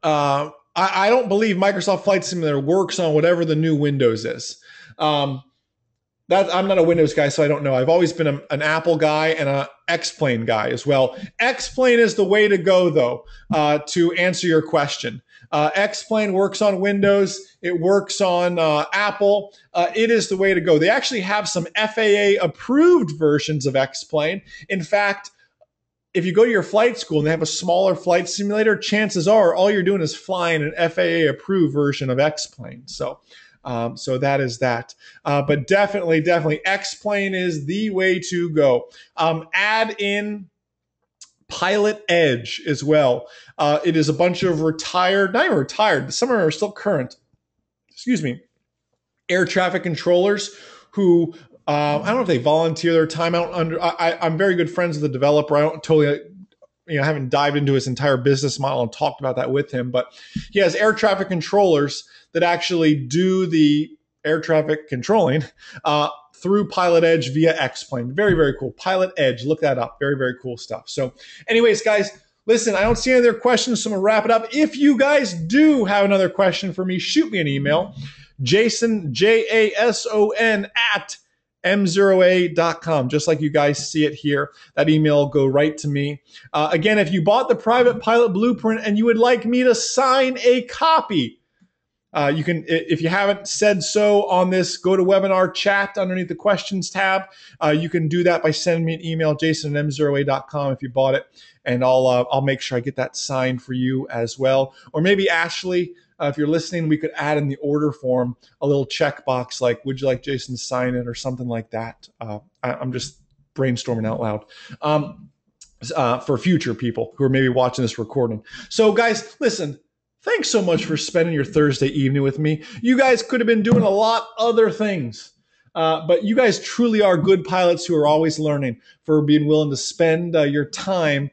[SPEAKER 1] don't believe Microsoft Flight Simulator works on whatever the new Windows is. I'm not a Windows guy, so I don't know. I've always been an Apple guy and an X-Plane guy as well. X-Plane is the way to go, though, to answer your question. X-Plane works on Windows. It works on Apple. It is the way to go. They actually have some FAA-approved versions of X-Plane. In fact, if you go to your flight school and they have a smaller flight simulator, chances are all you're doing is flying an FAA-approved version of X-Plane. So that is that. But definitely, X-Plane is the way to go. Add in Pilot Edge as well. It is a bunch of retired, not even retired, some are still current, air traffic controllers who, I don't know if they volunteer their time out under, I'm very good friends with the developer. I don't totally, I haven't dived into his entire business model and talked about that with him, but he has air traffic controllers that actually do the air traffic controlling through Pilot Edge via X-Plane. Very, very cool. Pilot Edge, look that up. Very, very cool stuff. So anyways, guys, listen, I don't see any other questions, so I'm going to wrap it up. If you guys do have another question for me, shoot me an email. Jason, Jason, at MzeroA.com, just like you guys see it here. That email will go right to me. Again, if you bought the Private Pilot Blueprint and you would like me to sign a copy, you can, if you haven't said so on this, go to webinar chat underneath the questions tab. You can do that by sending me an email, jason@MzeroA.com if you bought it, and I'll make sure I get that signed for you as well. Or maybe Ashley, if you're listening, we could add in the order form a little checkbox like, would you like Jason to sign it or something like that. I'm just brainstorming out loud for future people who are maybe watching this recording. So guys, listen, thanks so much for spending your Thursday evening with me. You guys could have been doing a lot other things, but you guys truly are good pilots who are always learning, for being willing to spend your time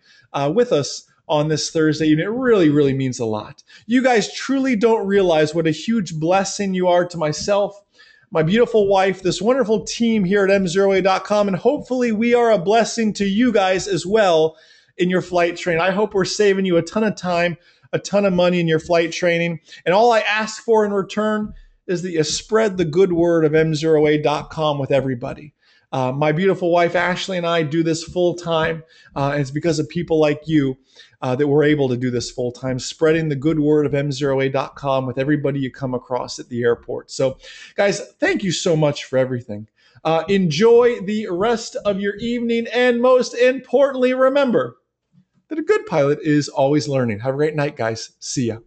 [SPEAKER 1] with us on this Thursday evening. It really, really means a lot. You guys truly don't realize what a huge blessing you are to myself, my beautiful wife, this wonderful team here at MzeroA.com, and hopefully we are a blessing to you guys as well in your flight training. I hope we're saving you a ton of time, a ton of money in your flight training. And all I ask for in return is that you spread the good word of MzeroA.com with everybody. My beautiful wife, Ashley, and I do this full time. And it's because of people like you that we're able to do this full time, spreading the good word of MzeroA.com with everybody you come across at the airport. So guys, thank you so much for everything. Enjoy the rest of your evening. And most importantly, remember, that a good pilot is always learning. Have a great night, guys. See ya.